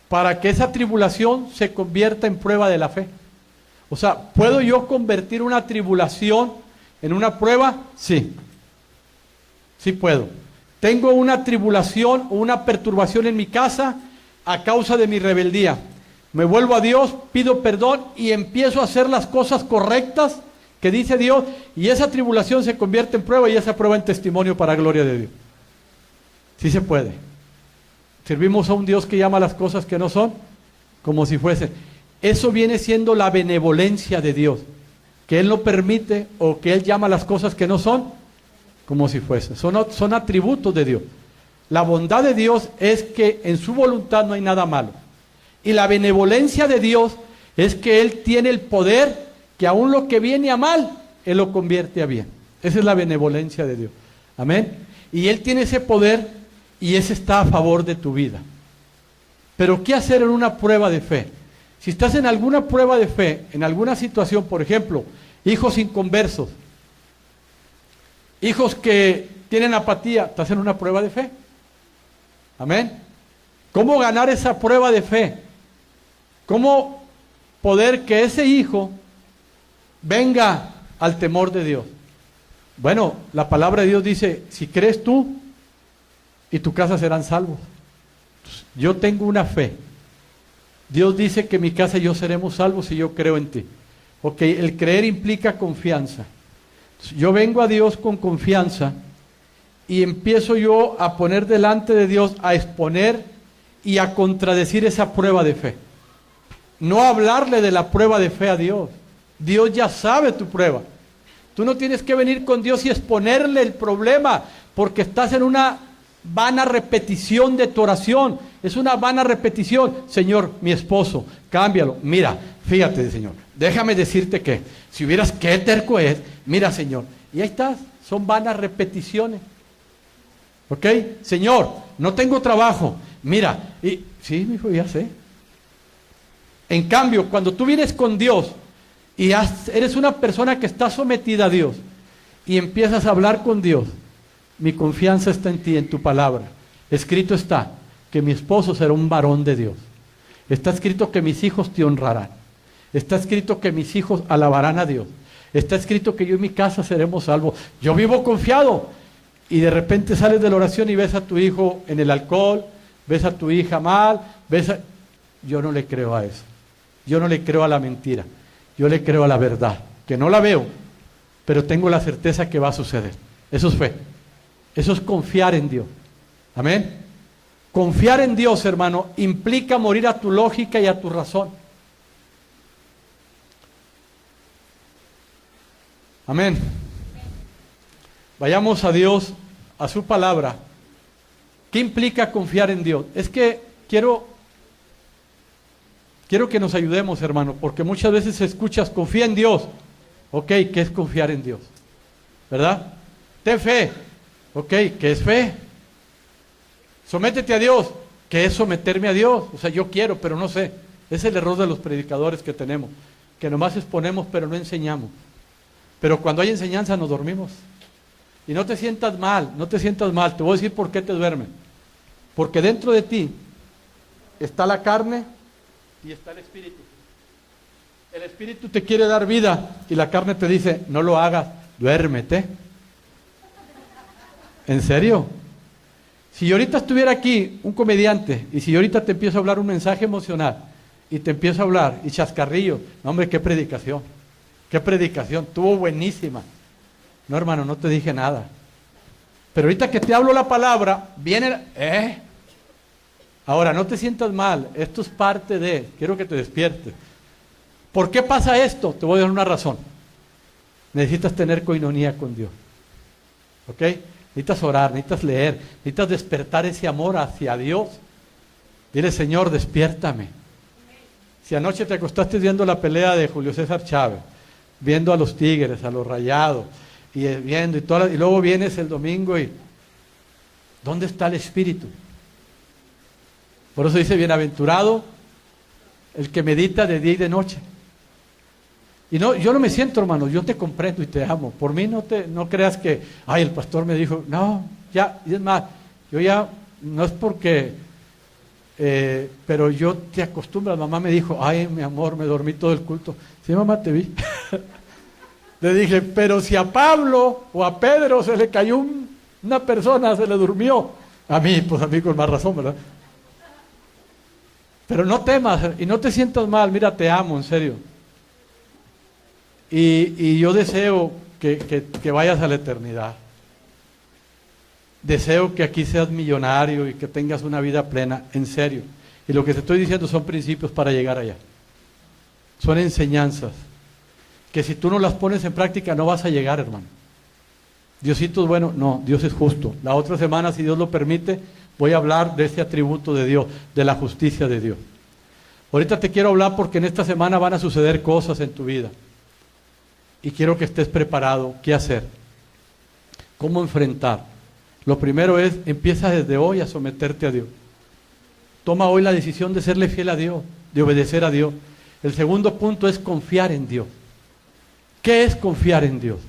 Para que esa tribulación se convierta en prueba de la fe. O sea, ¿puedo yo convertir una tribulación en una prueba? Sí. Sí puedo. Tengo una tribulación o una perturbación en mi casa a causa de mi rebeldía. Me vuelvo a Dios, pido perdón y empiezo a hacer las cosas correctas que dice Dios, y esa tribulación se convierte en prueba y esa prueba en testimonio para gloria de Dios. Sí se puede. Servimos a un Dios que llama las cosas que no son como si fuesen. Eso viene siendo la benevolencia de Dios, que Él no permite o que Él llama las cosas que no son como si fuesen. Son atributos de Dios. La bondad de Dios es que en su voluntad no hay nada malo. Y la benevolencia de Dios es que Él tiene el poder que aún lo que viene a mal, Él lo convierte a bien. Esa es la benevolencia de Dios. Amén. Y Él tiene ese poder y ese está a favor de tu vida. Pero ¿qué hacer en una prueba de fe? Si estás en alguna prueba de fe, en alguna situación, por ejemplo, hijos inconversos, hijos que tienen apatía, estás en una prueba de fe. Amén. ¿Cómo ganar esa prueba de fe? ¿Cómo poder que ese hijo venga al temor de Dios? Bueno, la palabra de Dios dice, si crees tú y tu casa serán salvos. Yo tengo una fe. Dios dice que mi casa y yo seremos salvos si yo creo en ti. Ok, el creer implica confianza. Yo vengo a Dios con confianza y empiezo yo a poner delante de Dios, a exponer y a contradecir esa prueba de fe. No hablarle de la prueba de fe a Dios. Dios ya sabe tu prueba. Tú no tienes que venir con Dios y exponerle el problema, porque estás en una vana repetición de tu oración. Es una vana repetición. Señor, mi esposo, cámbialo. Mira, fíjate, Señor, déjame decirte que, si vieras qué terco es, mira, Señor. Y ahí estás, son vanas repeticiones. ¿Ok? Señor, no tengo trabajo. Mira, y sí, mi hijo, ya sé. En cambio, cuando tú vienes con Dios y eres una persona que está sometida a Dios y empiezas a hablar con Dios, mi confianza está en ti, en tu palabra. Escrito está que mi esposo será un varón de Dios. Está escrito que mis hijos te honrarán. Está escrito que mis hijos alabarán a Dios. Está escrito que yo y mi casa seremos salvos. Yo vivo confiado. Y de repente sales de la oración y ves a tu hijo en el alcohol, ves a tu hija mal, Yo no le creo a eso. Yo no le creo a la mentira. Yo le creo a la verdad, que no la veo, pero tengo la certeza que va a suceder. Eso es fe. Eso es confiar en Dios. Amén. Confiar en Dios, hermano, implica morir a tu lógica y a tu razón. Amén. Vayamos a Dios, a su palabra. ¿Qué implica confiar en Dios? Es que quiero que nos ayudemos, hermano, porque muchas veces escuchas, confía en Dios. Ok, ¿qué es confiar en Dios? ¿Verdad? Ten fe. Ok, ¿qué es fe? Sométete a Dios. ¿Qué es someterme a Dios? O sea, yo quiero, pero no sé. Es el error de los predicadores que tenemos, que nomás exponemos, pero no enseñamos. Pero cuando hay enseñanza nos dormimos. Y no te sientas mal, no te sientas mal. Te voy a decir por qué te duermes. Porque dentro de ti está la carne y está el espíritu. El espíritu te quiere dar vida y la carne te dice, no lo hagas, duérmete. ¿En serio? Si yo ahorita estuviera aquí un comediante y si yo ahorita te empiezo a hablar un mensaje emocional y te empiezo a hablar y chascarrillo, no hombre, qué predicación, estuvo buenísima. No, hermano, no te dije nada. Pero ahorita que te hablo la palabra, viene, Ahora, no te sientas mal, esto es parte de, quiero que te despiertes. ¿Por qué pasa esto? Te voy a dar una razón. Necesitas tener coinonía con Dios. ¿Ok? Necesitas orar, necesitas leer, necesitas despertar ese amor hacia Dios. Dile, Señor, despiértame. Si anoche te acostaste viendo la pelea de Julio César Chávez, viendo a los Tigres, a los Rayados, y viendo, y luego vienes el domingo y ¿dónde está el Espíritu? Por eso dice, bienaventurado el que medita de día y de noche. Y no, yo no me siento, hermano, yo te comprendo y te amo. Por mí no creas que, ay, el pastor me dijo, no, ya, y es más, yo ya, no es porque, pero yo te acostumbras. Mamá me dijo, ay, mi amor, me dormí todo el culto. Sí, mamá, te vi. Le dije, pero si a Pablo o a Pedro se le cayó una persona, se le durmió. A mí, pues a mí con más razón, ¿verdad? Pero no temas y no te sientas mal, mira, te amo, en serio. Y yo deseo que vayas a la eternidad. Deseo que aquí seas millonario y que tengas una vida plena, en serio. Y lo que te estoy diciendo son principios para llegar allá. Son enseñanzas que si tú no las pones en práctica no vas a llegar, hermano. Diosito es bueno, no, Dios es justo. La otra semana, si Dios lo permite, voy a hablar de este atributo de Dios, de la justicia de Dios. Ahorita te quiero hablar porque en esta semana van a suceder cosas en tu vida. Y quiero que estés preparado. ¿Qué hacer? ¿Cómo enfrentar? Lo primero es, empieza desde hoy a someterte a Dios. Toma hoy la decisión de serle fiel a Dios, de obedecer a Dios. El segundo punto es confiar en Dios. ¿Qué es confiar en Dios?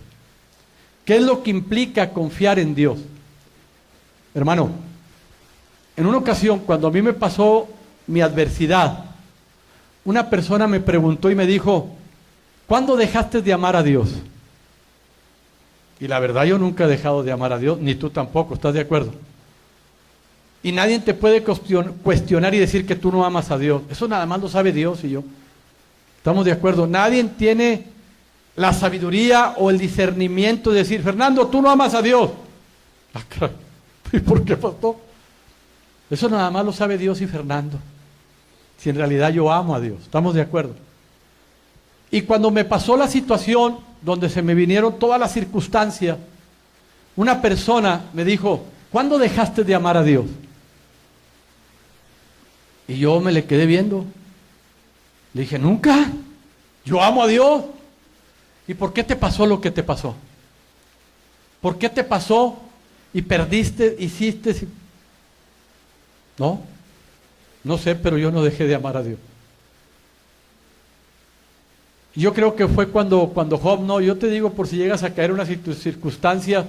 ¿Qué es lo que implica confiar en Dios? Hermano, en una ocasión, cuando a mí me pasó mi adversidad, una persona me preguntó y me dijo, ¿cuándo dejaste de amar a Dios? Y la verdad, yo nunca he dejado de amar a Dios, ni tú tampoco, ¿estás de acuerdo? Y nadie te puede cuestionar y decir que tú no amas a Dios. Eso nada más lo sabe Dios y yo. ¿Estamos de acuerdo? Nadie tiene la sabiduría o el discernimiento de decir, Fernando, tú no amas a Dios. ¿Y por qué, pastor? Eso nada más lo sabe Dios y Fernando. Si en realidad yo amo a Dios. ¿Estamos de acuerdo? Y cuando me pasó la situación donde se me vinieron todas las circunstancias, una persona me dijo, ¿cuándo dejaste de amar a Dios? Y yo me le quedé viendo. Le dije, nunca. Yo amo a Dios. ¿Y por qué te pasó lo que te pasó? ¿Por qué te pasó y perdiste, hiciste? No sé, pero yo no dejé de amar a Dios. Yo creo que fue cuando Job, yo te digo, por si llegas a caer en una circunstancia,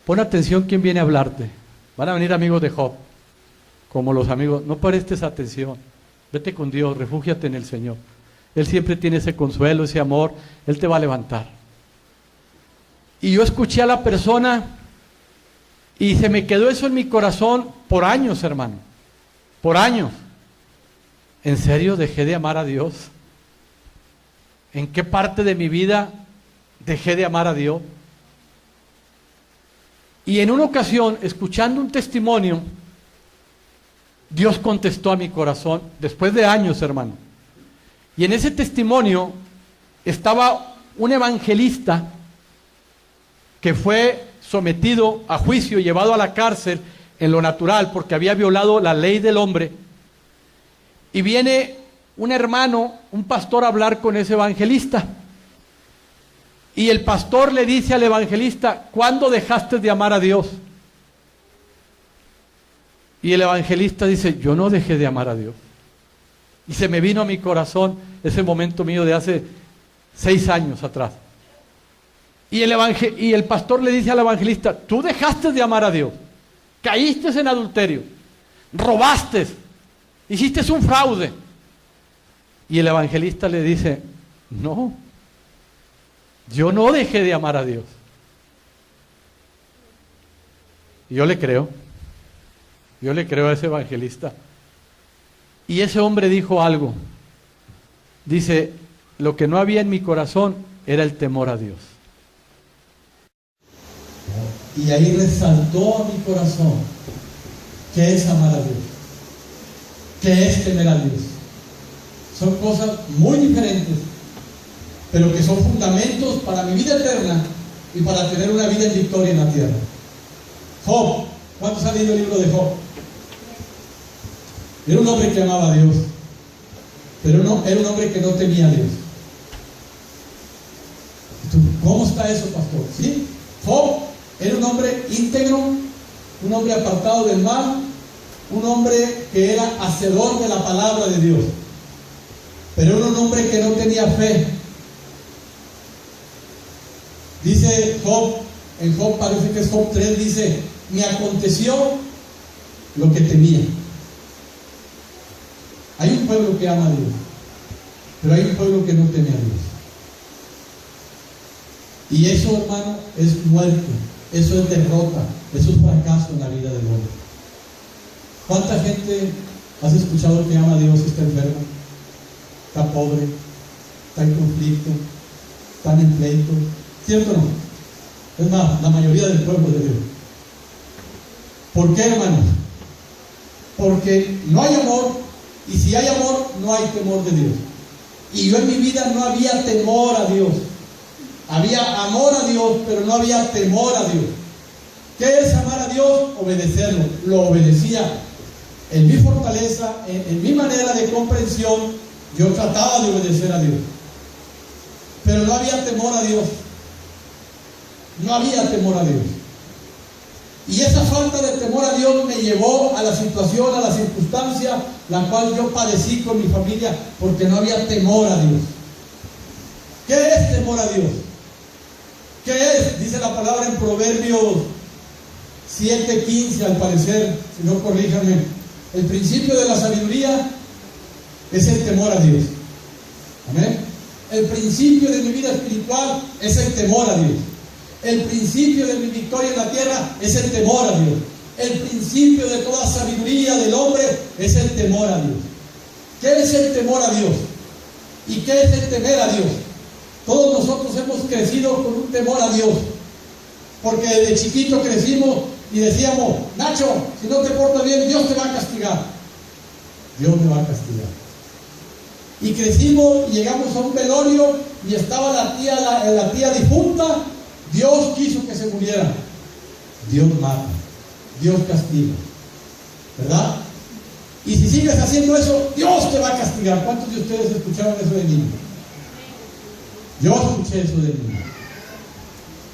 pon atención quién viene a hablarte. Van a venir amigos de Job, como los amigos. No prestes atención, vete con Dios, refúgiate en el Señor. Él siempre tiene ese consuelo, ese amor, Él te va a levantar. Y yo escuché a la persona y se me quedó eso en mi corazón por años, hermano, por años. ¿En serio dejé de amar a Dios? ¿En qué parte de mi vida dejé de amar a Dios? Y en una ocasión, escuchando un testimonio, Dios contestó a mi corazón, después de años, hermano. Y en ese testimonio estaba un evangelista que fue sometido a juicio y llevado a la cárcel en lo natural porque había violado la ley del hombre. Y viene un hermano, un pastor, a hablar con ese evangelista. Y el pastor le dice al evangelista, ¿cuándo dejaste de amar a Dios? Y el evangelista dice, yo no dejé de amar a Dios. Y se me vino a mi corazón ese momento mío de hace 6 años atrás. Y el pastor le dice al evangelista, tú dejaste de amar a Dios, caíste en adulterio, robaste, hiciste un fraude. Y el evangelista le dice, no, yo no dejé de amar a Dios. Y yo le creo a ese evangelista. Y ese hombre dijo algo. Dice, lo que no había en mi corazón era el temor a Dios. Y ahí resaltó a mi corazón qué es amar a Dios, qué es temer a Dios. Son cosas muy diferentes, pero que son fundamentos para mi vida eterna y para tener una vida en victoria en la tierra. Job, ¿cuántos han leído el libro de Job? Era un hombre que amaba a Dios, pero no, era un hombre que no temía a Dios. ¿Cómo está eso, pastor? ¿Sí? Job era un hombre íntegro, un hombre apartado del mal, un hombre que era hacedor de la palabra de Dios, pero era un hombre que no tenía fe, Dice Job, en Job parece que es Job 3, dice: me aconteció lo que temía. Hay un pueblo que ama a Dios, pero hay un pueblo que no teme a Dios. Y eso, hermano, es muerte, eso es derrota, eso es fracaso en la vida del hombre. ¿Cuánta gente has escuchado que ama a Dios y está enferma, está pobre, está en conflicto, está en pleito? ¿Cierto o no? Es más, la mayoría del pueblo de Dios. ¿Por qué, hermanos? Porque no hay amor, y si hay amor, no hay temor de Dios. Y yo en mi vida no había temor a Dios. Había amor a Dios, pero no había temor a Dios. ¿Qué es amar a Dios? Obedecerlo. Lo obedecía. En mi fortaleza, en mi manera de comprensión, yo trataba de obedecer a Dios. Pero no había temor a Dios. No había temor a Dios. Y esa falta de temor a Dios me llevó a la situación, a la circunstancia, la cual yo padecí con mi familia, porque no había temor a Dios. ¿Qué es temor a Dios? ¿Qué es? Dice la palabra en Proverbios 7:15, al parecer, si no corríjanme. El principio de la sabiduría es el temor a Dios. Amén. El principio de mi vida espiritual es el temor a Dios. El principio de mi victoria en la tierra es el temor a Dios. El principio de toda sabiduría del hombre es el temor a Dios. ¿Qué es el temor a Dios? ¿Y qué es el temer a Dios? Todos nosotros hemos crecido con un temor a Dios, porque desde chiquito crecimos y decíamos: Nacho, si no te portas bien, Dios te va a castigar. Dios me va a castigar. Y crecimos y llegamos a un velorio y estaba la tía difunta. Dios quiso que se muriera. Dios mata, Dios castiga, ¿verdad? Y si sigues haciendo eso, Dios te va a castigar. ¿Cuántos de ustedes escucharon eso de niño? Yo escuché eso de niño.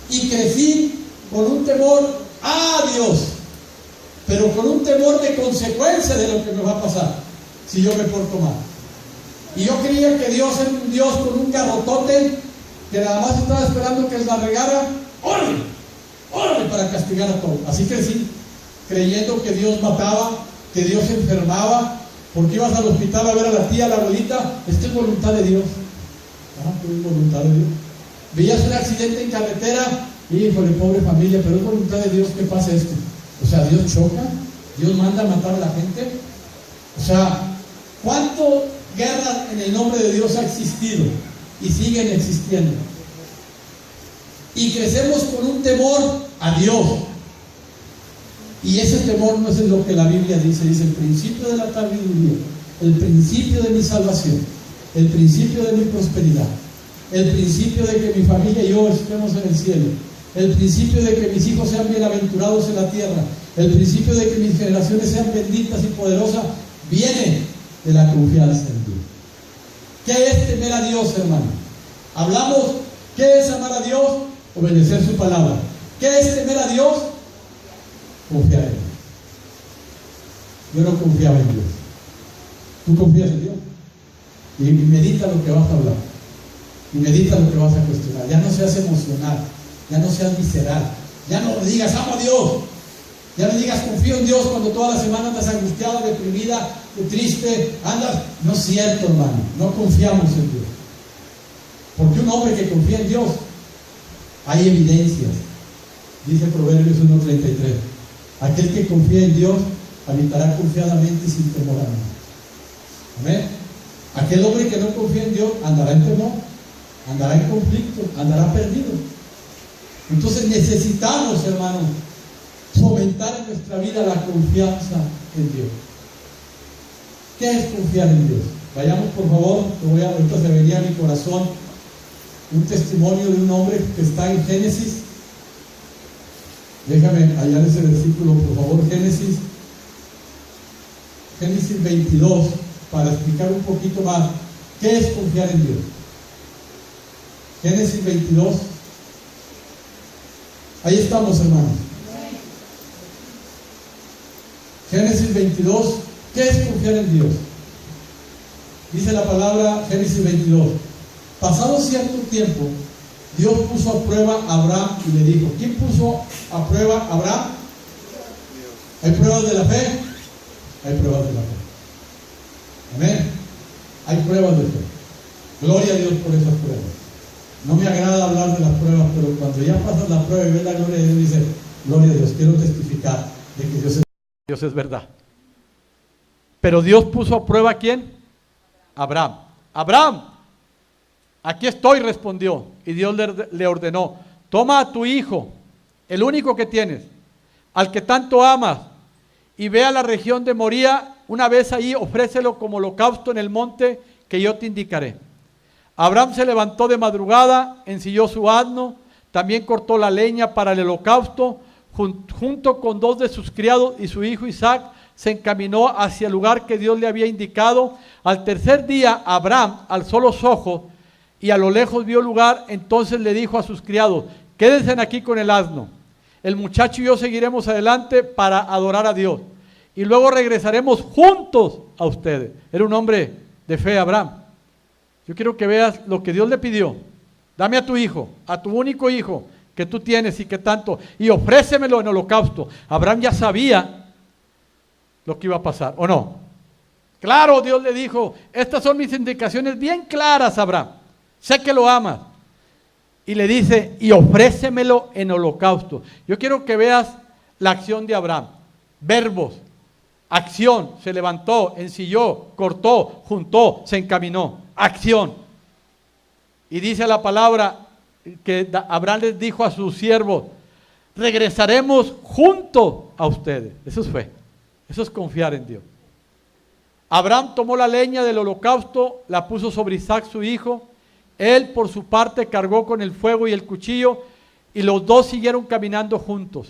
Y crecí con un temor a Dios, pero con un temor de consecuencia de lo que me va a pasar si yo me porto mal. Y yo creía que Dios era un Dios con un garrotote que nada más estaba esperando que la regara. ¡Órale! ¡Órale! Para castigar a todos. Así crecí, creyendo que Dios mataba, que Dios enfermaba, porque ibas al hospital a ver a la tía, a la abuelita. Esto es voluntad de Dios. Es voluntad de Dios. Veías un accidente en carretera, híjole, pobre familia, pero es voluntad de Dios que pase esto. O sea, Dios choca, Dios manda a matar a la gente. O sea, ¿cuánto guerra en el nombre de Dios ha existido y siguen existiendo? Y crecemos con un temor a Dios. Y ese temor no es lo que la Biblia dice. Dice: el principio de la sabiduría, el principio de mi salvación, el principio de mi prosperidad, el principio de que mi familia y yo estemos en el cielo, el principio de que mis hijos sean bienaventurados en la tierra, el principio de que mis generaciones sean benditas y poderosas, viene de la confianza en Dios. ¿Qué es temer a Dios, hermano? Hablamos, ¿qué es amar a Dios? Obedecer su palabra. ¿Qué es temer a Dios? Confiar en Dios. Yo no confiaba en Dios. ¿Tú confías en Dios? Y medita lo que vas a hablar. Y medita lo que vas a cuestionar. Ya no seas emocional. Ya no seas visceral. Ya no digas: amo a Dios. Ya no digas: confío en Dios, cuando toda la semana andas angustiada, deprimida, triste, andas. No es cierto, hermano. No confiamos en Dios. Porque un hombre que confía en Dios, hay evidencias. Dice Proverbios 1:33. Aquel que confía en Dios habitará confiadamente sin temor a nada. Amén. Aquel hombre que no confía en Dios andará en temor, andará en conflicto, andará perdido. Entonces necesitamos, hermano, fomentar en nuestra vida la confianza en Dios. ¿Qué es confiar en Dios? Vayamos, por favor. Ahorita se venía a mi corazón un testimonio de un hombre que está en Génesis. Déjame hallar ese versículo, por favor. Génesis 22, para explicar un poquito más qué es confiar en Dios. Génesis 22. Ahí estamos, hermanos. Génesis 22. ¿Qué es confiar en Dios? Dice la palabra, Génesis 22. Pasado cierto tiempo, Dios puso a prueba a Abraham y le dijo, ¿quién puso a prueba a Abraham? ¿Hay pruebas de la fe? Hay pruebas de la fe. Amén. Hay pruebas de fe. Gloria a Dios por esas pruebas. No me agrada hablar de las pruebas, pero cuando ya pasas la prueba y ves la gloria de Dios, dice, gloria a Dios, quiero testificar de que Dios es verdad. Pero Dios puso a prueba ¿a quién? Abraham. Abraham, aquí estoy, respondió. Y Dios le ordenó, toma a tu hijo, el único que tienes, al que tanto amas, y ve a la región de Moría, una vez ahí, ofrécelo como holocausto en el monte que yo te indicaré. Abraham se levantó de madrugada, ensilló su asno, también cortó la leña para el holocausto, junto con 2 de sus criados y su hijo Isaac, se encaminó hacia el lugar que Dios le había indicado. Al tercer día, Abraham alzó los ojos y a lo lejos vio el lugar, entonces le dijo a sus criados, quédense aquí con el asno. El muchacho y yo seguiremos adelante para adorar a Dios. Y luego regresaremos juntos a ustedes. Era un hombre de fe, Abraham. Yo quiero que veas lo que Dios le pidió. Dame a tu hijo, a tu único hijo que tú tienes y que tanto, y ofrécemelo en holocausto. Abraham ya sabía lo que iba a pasar, ¿o no? Claro, Dios le dijo, estas son mis indicaciones bien claras, Abraham. Sé que lo amas. Y le dice, y ofrécemelo en holocausto. Yo quiero que veas la acción de Abraham. Verbos, acción, se levantó, ensilló, cortó, juntó, se encaminó. Acción. Y dice la palabra que Abraham les dijo a sus siervos, regresaremos junto a ustedes. Eso es fe, eso es confiar en Dios. Abraham tomó la leña del holocausto, la puso sobre Isaac su hijo. Él por su parte cargó con el fuego y el cuchillo y los dos siguieron caminando juntos.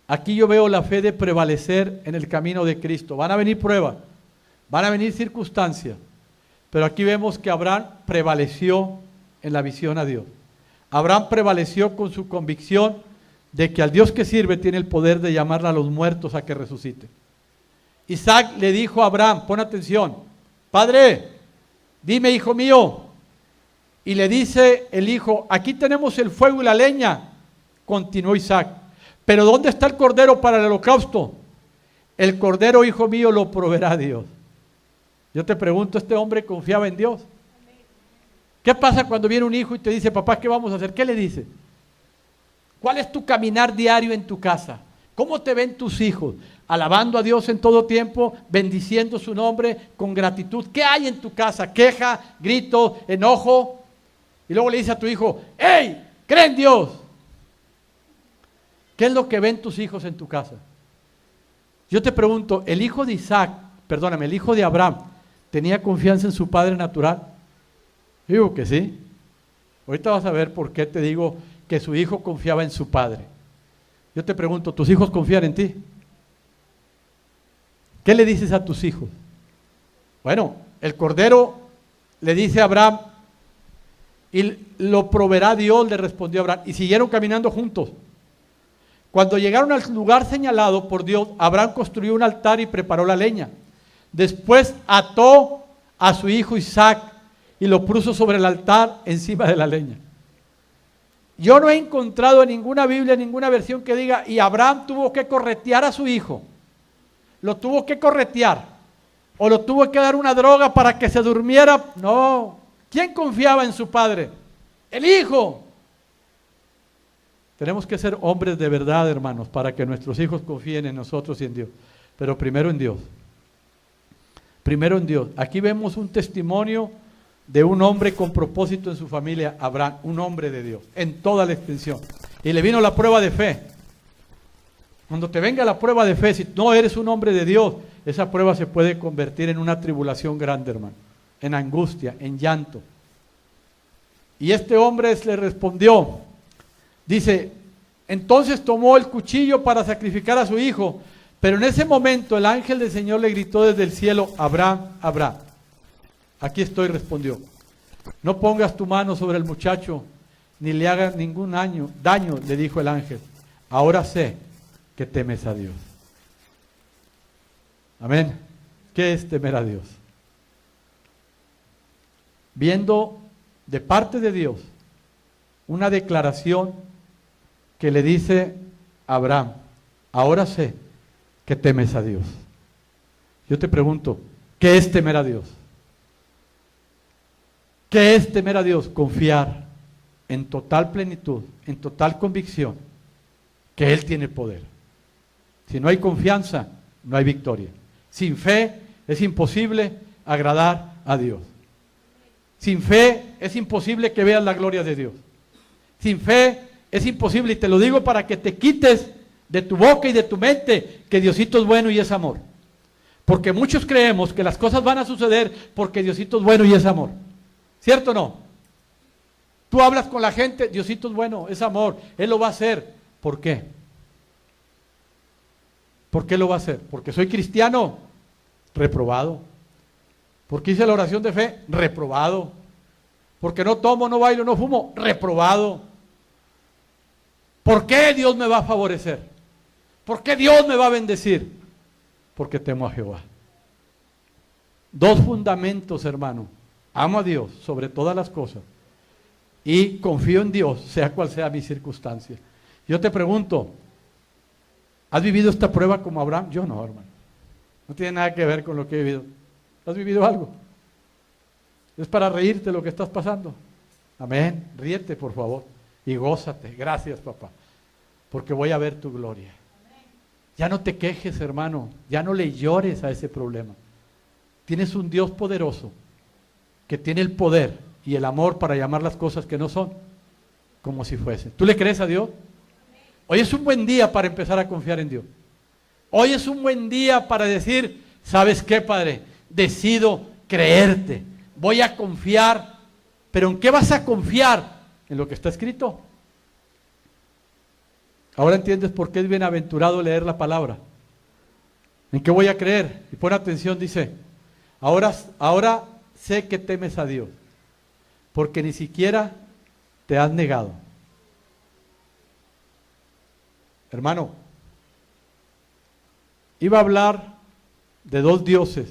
Aquí yo veo la fe de prevalecer en el camino de Cristo. Van a venir pruebas, van a venir circunstancias, pero aquí vemos que Abraham prevaleció en la visión a Dios. Abraham prevaleció con su convicción de que al Dios que sirve tiene el poder de llamar a los muertos a que resuciten. Isaac le dijo a Abraham, pon atención, Padre, dime, hijo mío. Y le dice el hijo, aquí tenemos el fuego y la leña. Continuó Isaac, pero ¿dónde está el cordero para el holocausto? El cordero, hijo mío, lo proveerá Dios. Yo te pregunto, ¿este hombre confiaba en Dios? ¿Qué pasa cuando viene un hijo y te dice, papá, ¿qué vamos a hacer? ¿Qué le dice? ¿Cuál es tu caminar diario en tu casa? ¿Cómo te ven tus hijos? Alabando a Dios en todo tiempo, bendiciendo su nombre con gratitud. ¿Qué hay en tu casa? Queja, grito, enojo. Y luego le dice a tu hijo, ¡hey! ¡Cree en Dios! ¿Qué es lo que ven tus hijos en tu casa? Yo te pregunto, el hijo de Isaac, perdóname, el hijo de Abraham, ¿tenía confianza en su padre natural? Digo que sí. Ahorita vas a ver por qué te digo que su hijo confiaba en su padre. Yo te pregunto, ¿tus hijos confían en ti? ¿Qué le dices a tus hijos? Bueno, el cordero le dice a Abraham, y lo proveerá Dios, le respondió Abraham, y siguieron caminando juntos. Cuando llegaron al lugar señalado por Dios, Abraham construyó un altar y preparó la leña. Después ató a su hijo Isaac y lo puso sobre el altar encima de la leña. Yo no he encontrado en ninguna Biblia, ninguna versión que diga, y Abraham tuvo que corretear a su hijo. Lo tuvo que corretear. O lo tuvo que dar una droga para que se durmiera. No. ¿Quién confiaba en su padre? El hijo. Tenemos que ser hombres de verdad, hermanos, para que nuestros hijos confíen en nosotros y en Dios. Pero primero en Dios. Primero en Dios. Aquí vemos un testimonio de un hombre con propósito en su familia, Abraham, un hombre de Dios, en toda la extensión. Y le vino la prueba de fe. Cuando te venga la prueba de fe, si no eres un hombre de Dios, esa prueba se puede convertir en una tribulación grande, hermano, en angustia, en llanto. Y este hombre le respondió, dice, entonces tomó el cuchillo para sacrificar a su hijo, pero en ese momento el ángel del Señor le gritó desde el cielo, Abraham, Abraham. Aquí estoy, respondió. No pongas tu mano sobre el muchacho, ni le hagas ningún daño, le dijo el ángel. Ahora sé que temes a Dios. Amén. ¿Qué es temer a Dios? Viendo de parte de Dios una declaración que le dice a Abraham: ahora sé que temes a Dios. Yo te pregunto, ¿qué es temer a Dios? ¿Qué es temer a Dios? Confiar en total plenitud, en total convicción, que Él tiene poder. Si no hay confianza, no hay victoria. Sin fe es imposible agradar a Dios. Sin fe es imposible que veas la gloria de Dios. Sin fe es imposible, y te lo digo para que te quites de tu boca y de tu mente que Diosito es bueno y es amor. Porque muchos creemos que las cosas van a suceder porque Diosito es bueno y es amor. ¿Cierto o no? Tú hablas con la gente, Diosito es bueno, es amor, Él lo va a hacer. ¿Por qué? ¿Por qué lo va a hacer? Porque soy cristiano, reprobado. Porque hice la oración de fe, reprobado. Porque no tomo, no bailo, no fumo, reprobado. ¿Por qué Dios me va a favorecer? ¿Por qué Dios me va a bendecir? Porque temo a Jehová. Dos fundamentos, hermano. Amo a Dios sobre todas las cosas y confío en Dios, sea cual sea mi circunstancia. Yo te pregunto, ¿has vivido esta prueba como Abraham? Yo no, hermano. No tiene nada que ver con lo que he vivido. ¿Has vivido algo? Es para reírte lo que estás pasando. Amén. Ríete, por favor, y gózate. Gracias, papá, porque voy a ver tu gloria. Ya no te quejes, hermano. Ya no le llores a ese problema. Tienes un Dios poderoso que tiene el poder y el amor para llamar las cosas que no son como si fuesen. ¿Tú le crees a Dios? Hoy es un buen día para empezar a confiar en Dios. Hoy es un buen día para decir, ¿sabes qué, Padre? Decido creerte. Voy a confiar. ¿Pero en qué vas a confiar? En lo que está escrito. Ahora entiendes por qué es bienaventurado leer la palabra. ¿En qué voy a creer? Y pon atención, dice, ahora sé que temes a Dios, porque ni siquiera te has negado. Hermano, iba a hablar de dos dioses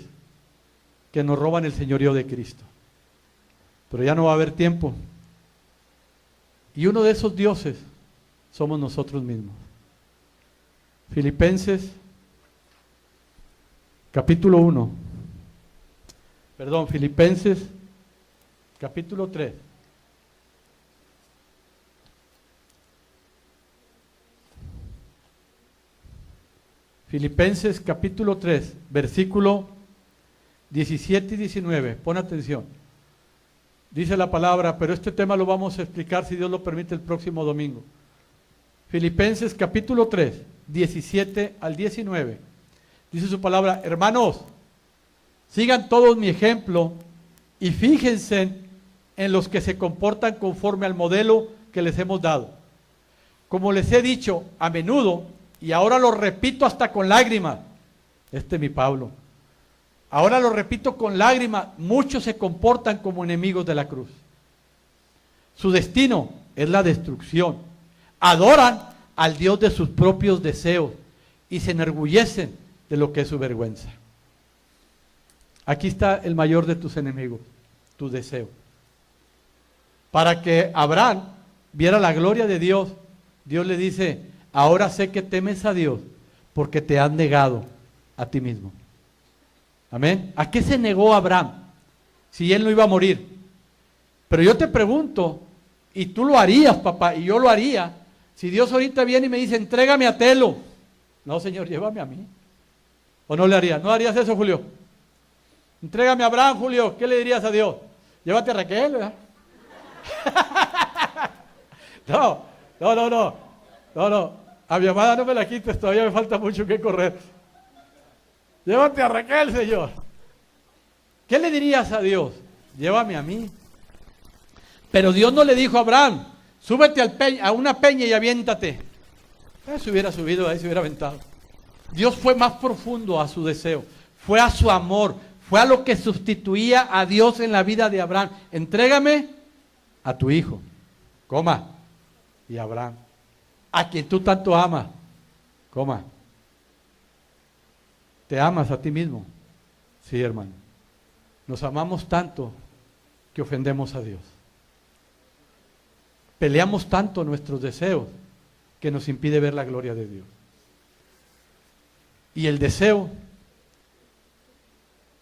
que nos roban el señorío de Cristo, pero ya no va a haber tiempo. Y uno de esos dioses somos nosotros mismos. Filipenses capítulo 1. Filipenses capítulo 3. Filipenses capítulo 3, versículo 17 y 19. Pon atención. Dice la palabra, pero este tema lo vamos a explicar, si Dios lo permite, el próximo domingo. Filipenses capítulo 3, 17 al 19. Dice su palabra, hermanos, sigan todos mi ejemplo y fíjense en los que se comportan conforme al modelo que les hemos dado. Como les he dicho a menudo, y ahora lo repito hasta con lágrimas, mi Pablo, ahora lo repito con lágrimas, muchos se comportan como enemigos de la cruz. Su destino es la destrucción. Adoran al Dios de sus propios deseos y se enorgullecen de lo que es su vergüenza. Aquí está el mayor de tus enemigos, tu deseo. Para que Abraham viera la gloria de Dios, Dios le dice, ahora sé que temes a Dios porque te has negado a ti mismo. Amén. ¿A qué se negó Abraham si él no iba a morir? Pero yo te pregunto, y tú lo harías, papá, y yo lo haría, si Dios ahorita viene y me dice, entrégame a Telo. No, Señor, llévame a mí. ¿O no le harías? ¿No harías eso, Julio? Entrégame a Abraham, Julio. ¿Qué le dirías a Dios? Llévate a Raquel, ¿verdad? No. A mi amada no me la quites, todavía me falta mucho que correr. Llévate a Raquel, Señor. ¿Qué le dirías a Dios? Llévame a mí. Pero Dios no le dijo a Abraham, súbete a una peña y aviéntate. Se hubiera subido ahí, se hubiera aventado. Dios fue más profundo a su deseo, fue a su amor, fue a lo que sustituía a Dios en la vida de Abraham. Entrégame a tu hijo, coma, y Abraham, a quien tú tanto amas, coma. ¿Te amas a ti mismo? Sí, hermano. Nos amamos tanto que ofendemos a Dios. peleamos tanto nuestros deseos que nos impide ver la gloria de Dios. Y el deseo,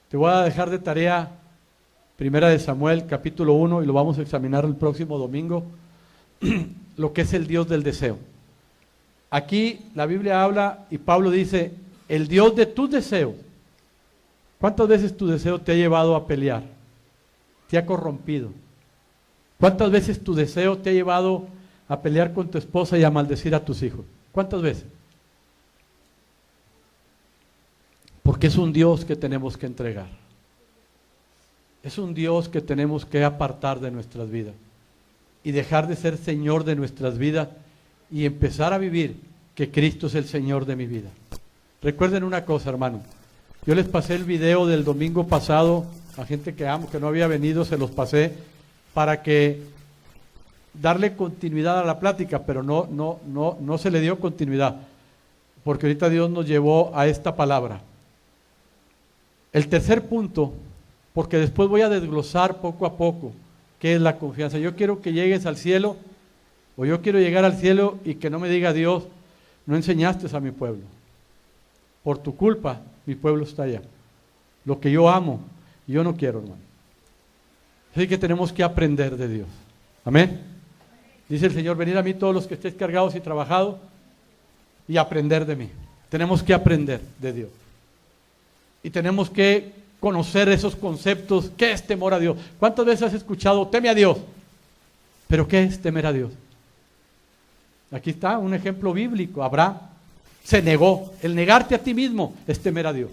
te voy a dejar de tarea Primera de Samuel, capítulo 1, y lo vamos a examinar el próximo domingo, lo que es el Dios del deseo. Aquí la Biblia habla y Pablo dice, el Dios de tus deseos. ¿Cuántas veces tu deseo te ha llevado a pelear? Te ha corrompido. ¿Cuántas veces tu deseo te ha llevado a pelear con tu esposa y a maldecir a tus hijos? ¿Cuántas veces? Porque es un Dios que tenemos que entregar. Es un Dios que tenemos que apartar de nuestras vidas y dejar de ser Señor de nuestras vidas y empezar a vivir que Cristo es el Señor de mi vida. Recuerden una cosa, hermano. Yo les pasé el video del domingo pasado a gente que amo, que no había venido, se los pasé para que darle continuidad a la plática, pero no se le dio continuidad, porque ahorita Dios nos llevó a esta palabra. El tercer punto, porque después voy a desglosar poco a poco qué es la confianza. Yo quiero que llegues al cielo, o yo quiero llegar al cielo y que no me diga Dios, no enseñaste a mi pueblo. Por tu culpa, mi pueblo está allá. Lo que yo amo, yo no quiero, hermano. Así que tenemos que aprender de Dios. Amén. Dice el Señor, venid a mí todos los que estéis cargados y trabajados y aprender de mí. Tenemos que aprender de Dios. Y tenemos que conocer esos conceptos. ¿Qué es temor a Dios? ¿Cuántas veces has escuchado, teme a Dios? ¿Pero qué es temer a Dios? Aquí está un ejemplo bíblico. Abraham se negó. El negarte a ti mismo es temer a Dios.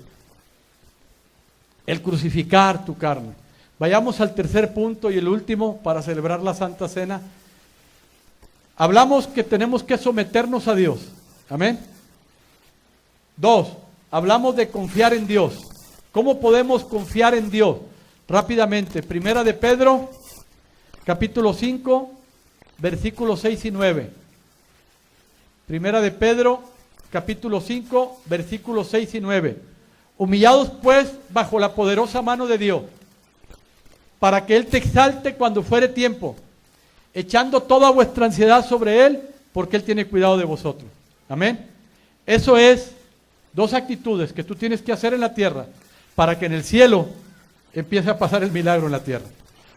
El crucificar tu carne. Vayamos al tercer punto y el último para celebrar la Santa Cena. Hablamos que tenemos que someternos a Dios. Amén. 2. Hablamos de confiar en Dios. ¿Cómo podemos confiar en Dios? Rápidamente, Primera de Pedro, capítulo 5, versículos 6 y 9. Primera de Pedro, capítulo 5, versículos 6 y 9. Humillados pues bajo la poderosa mano de Dios, para que Él te exalte cuando fuere tiempo, echando toda vuestra ansiedad sobre Él, porque Él tiene cuidado de vosotros. Amén. Eso es dos actitudes que tú tienes que hacer en la tierra, para que en el cielo empiece a pasar el milagro en la tierra.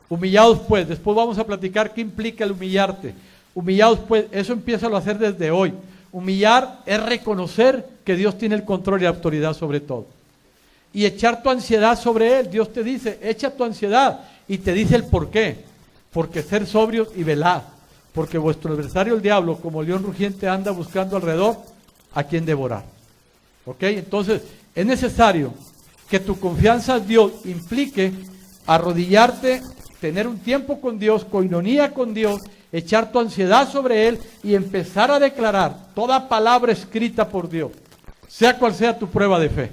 Humillados pues, después vamos a platicar qué implica el humillarte. Humillados pues, eso empieza a hacer desde hoy. Humillar es reconocer que Dios tiene el control y la autoridad sobre todo. Y echar tu ansiedad sobre Él. Dios te dice, echa tu ansiedad. Y te dice el por qué. Porque ser sobrios y velad. Porque vuestro adversario el diablo, como león rugiente, anda buscando alrededor a quien devorar. ¿Ok? Entonces, es necesario que tu confianza en Dios implique arrodillarte, tener un tiempo con Dios, coinonía con Dios, echar tu ansiedad sobre Él y empezar a declarar toda palabra escrita por Dios, sea cual sea tu prueba de fe.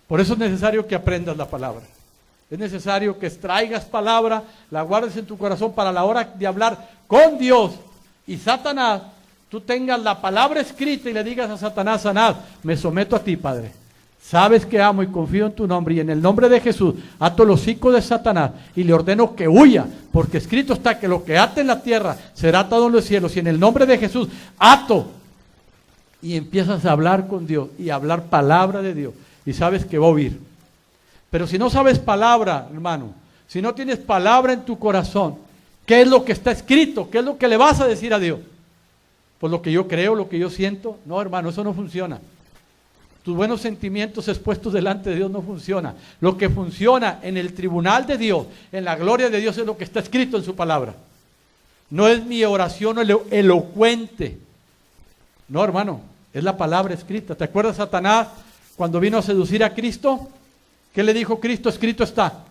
Por eso es necesario que aprendas la palabra. Es necesario que extraigas palabra, la guardes en tu corazón para la hora de hablar con Dios y Satanás, tú tengas la palabra escrita y le digas a Satanás, me someto a ti, Padre. Sabes que amo y confío en tu nombre y en el nombre de Jesús ato el hocico de Satanás y le ordeno que huya, porque escrito está que lo que ate en la tierra será atado en los cielos y en el nombre de Jesús ato. Y empiezas a hablar con Dios y a hablar palabra de Dios y sabes que va a oír. Pero si no sabes palabra, hermano, si no tienes palabra en tu corazón, ¿qué es lo que está escrito? ¿Qué es lo que le vas a decir a Dios? Pues lo que yo creo, lo que yo siento. No, hermano, eso no funciona. Tus buenos sentimientos expuestos delante de Dios no funciona. Lo que funciona en el tribunal de Dios, en la gloria de Dios, es lo que está escrito en su palabra. No es mi oración elocuente. No, hermano, es la palabra escrita. ¿Te acuerdas Satanás cuando vino a seducir a Cristo? ¿Qué le dijo Cristo? Escrito está.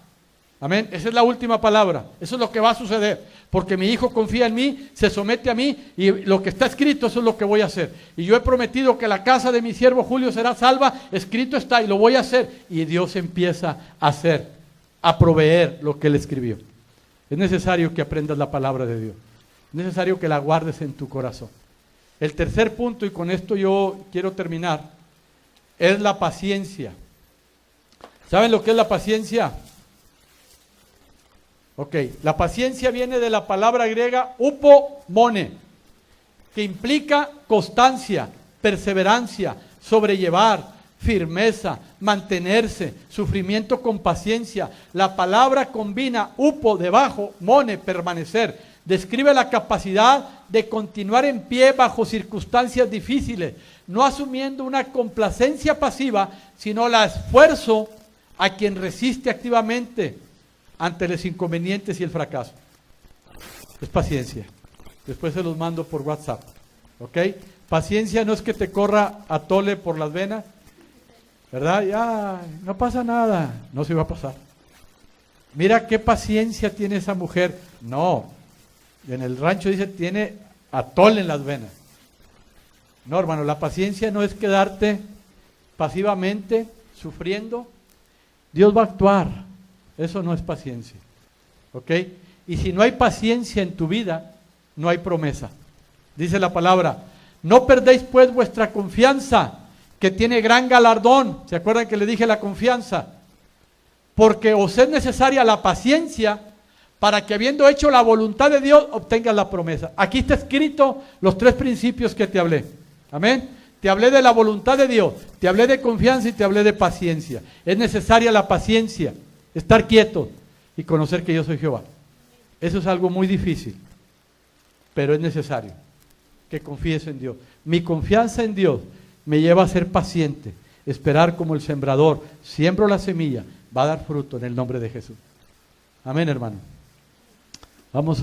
Amén. Esa es la última palabra. Eso es lo que va a suceder. Porque mi hijo confía en mí, se somete a mí y lo que está escrito, eso es lo que voy a hacer. Y yo he prometido que la casa de mi siervo Julio será salva. Escrito está y lo voy a hacer. Y Dios empieza a hacer, a proveer lo que Él escribió. Es necesario que aprendas la palabra de Dios. Es necesario que la guardes en tu corazón. El tercer punto, y con esto yo quiero terminar, es la paciencia. ¿Saben lo que es la paciencia? Ok, la paciencia viene de la palabra griega upomone, que implica constancia, perseverancia, sobrellevar, firmeza, mantenerse, sufrimiento con paciencia. La palabra combina upo, debajo, mone, permanecer. Describe la capacidad de continuar en pie bajo circunstancias difíciles, no asumiendo una complacencia pasiva, sino el esfuerzo a quien resiste activamente ante los inconvenientes y el fracaso. Es paciencia. Después se los mando por WhatsApp. ¿Ok? Paciencia no es que te corra atole por las venas, ¿verdad? Ya, no pasa nada. No se va a pasar. Mira qué paciencia tiene esa mujer. No. En el rancho dice, tiene atole en las venas. No, hermano, la paciencia no es quedarte pasivamente sufriendo. Dios va a actuar. Eso no es paciencia. ¿Ok? Y si no hay paciencia en tu vida, no hay promesa. Dice la palabra, no perdéis pues vuestra confianza, que tiene gran galardón. ¿Se acuerdan que le dije la confianza? Porque os es necesaria la paciencia para que habiendo hecho la voluntad de Dios, obtengas la promesa. Aquí está escrito los 3 principios que te hablé. Amén. Te hablé de la voluntad de Dios, te hablé de confianza y te hablé de paciencia. Es necesaria la paciencia, estar quieto y conocer que yo soy Jehová. Eso es algo muy difícil, pero es necesario que confíes en Dios. Mi confianza en Dios me lleva a ser paciente, esperar como el sembrador. Siembro la semilla, va a dar fruto en el nombre de Jesús. Amén, hermano. Vamos a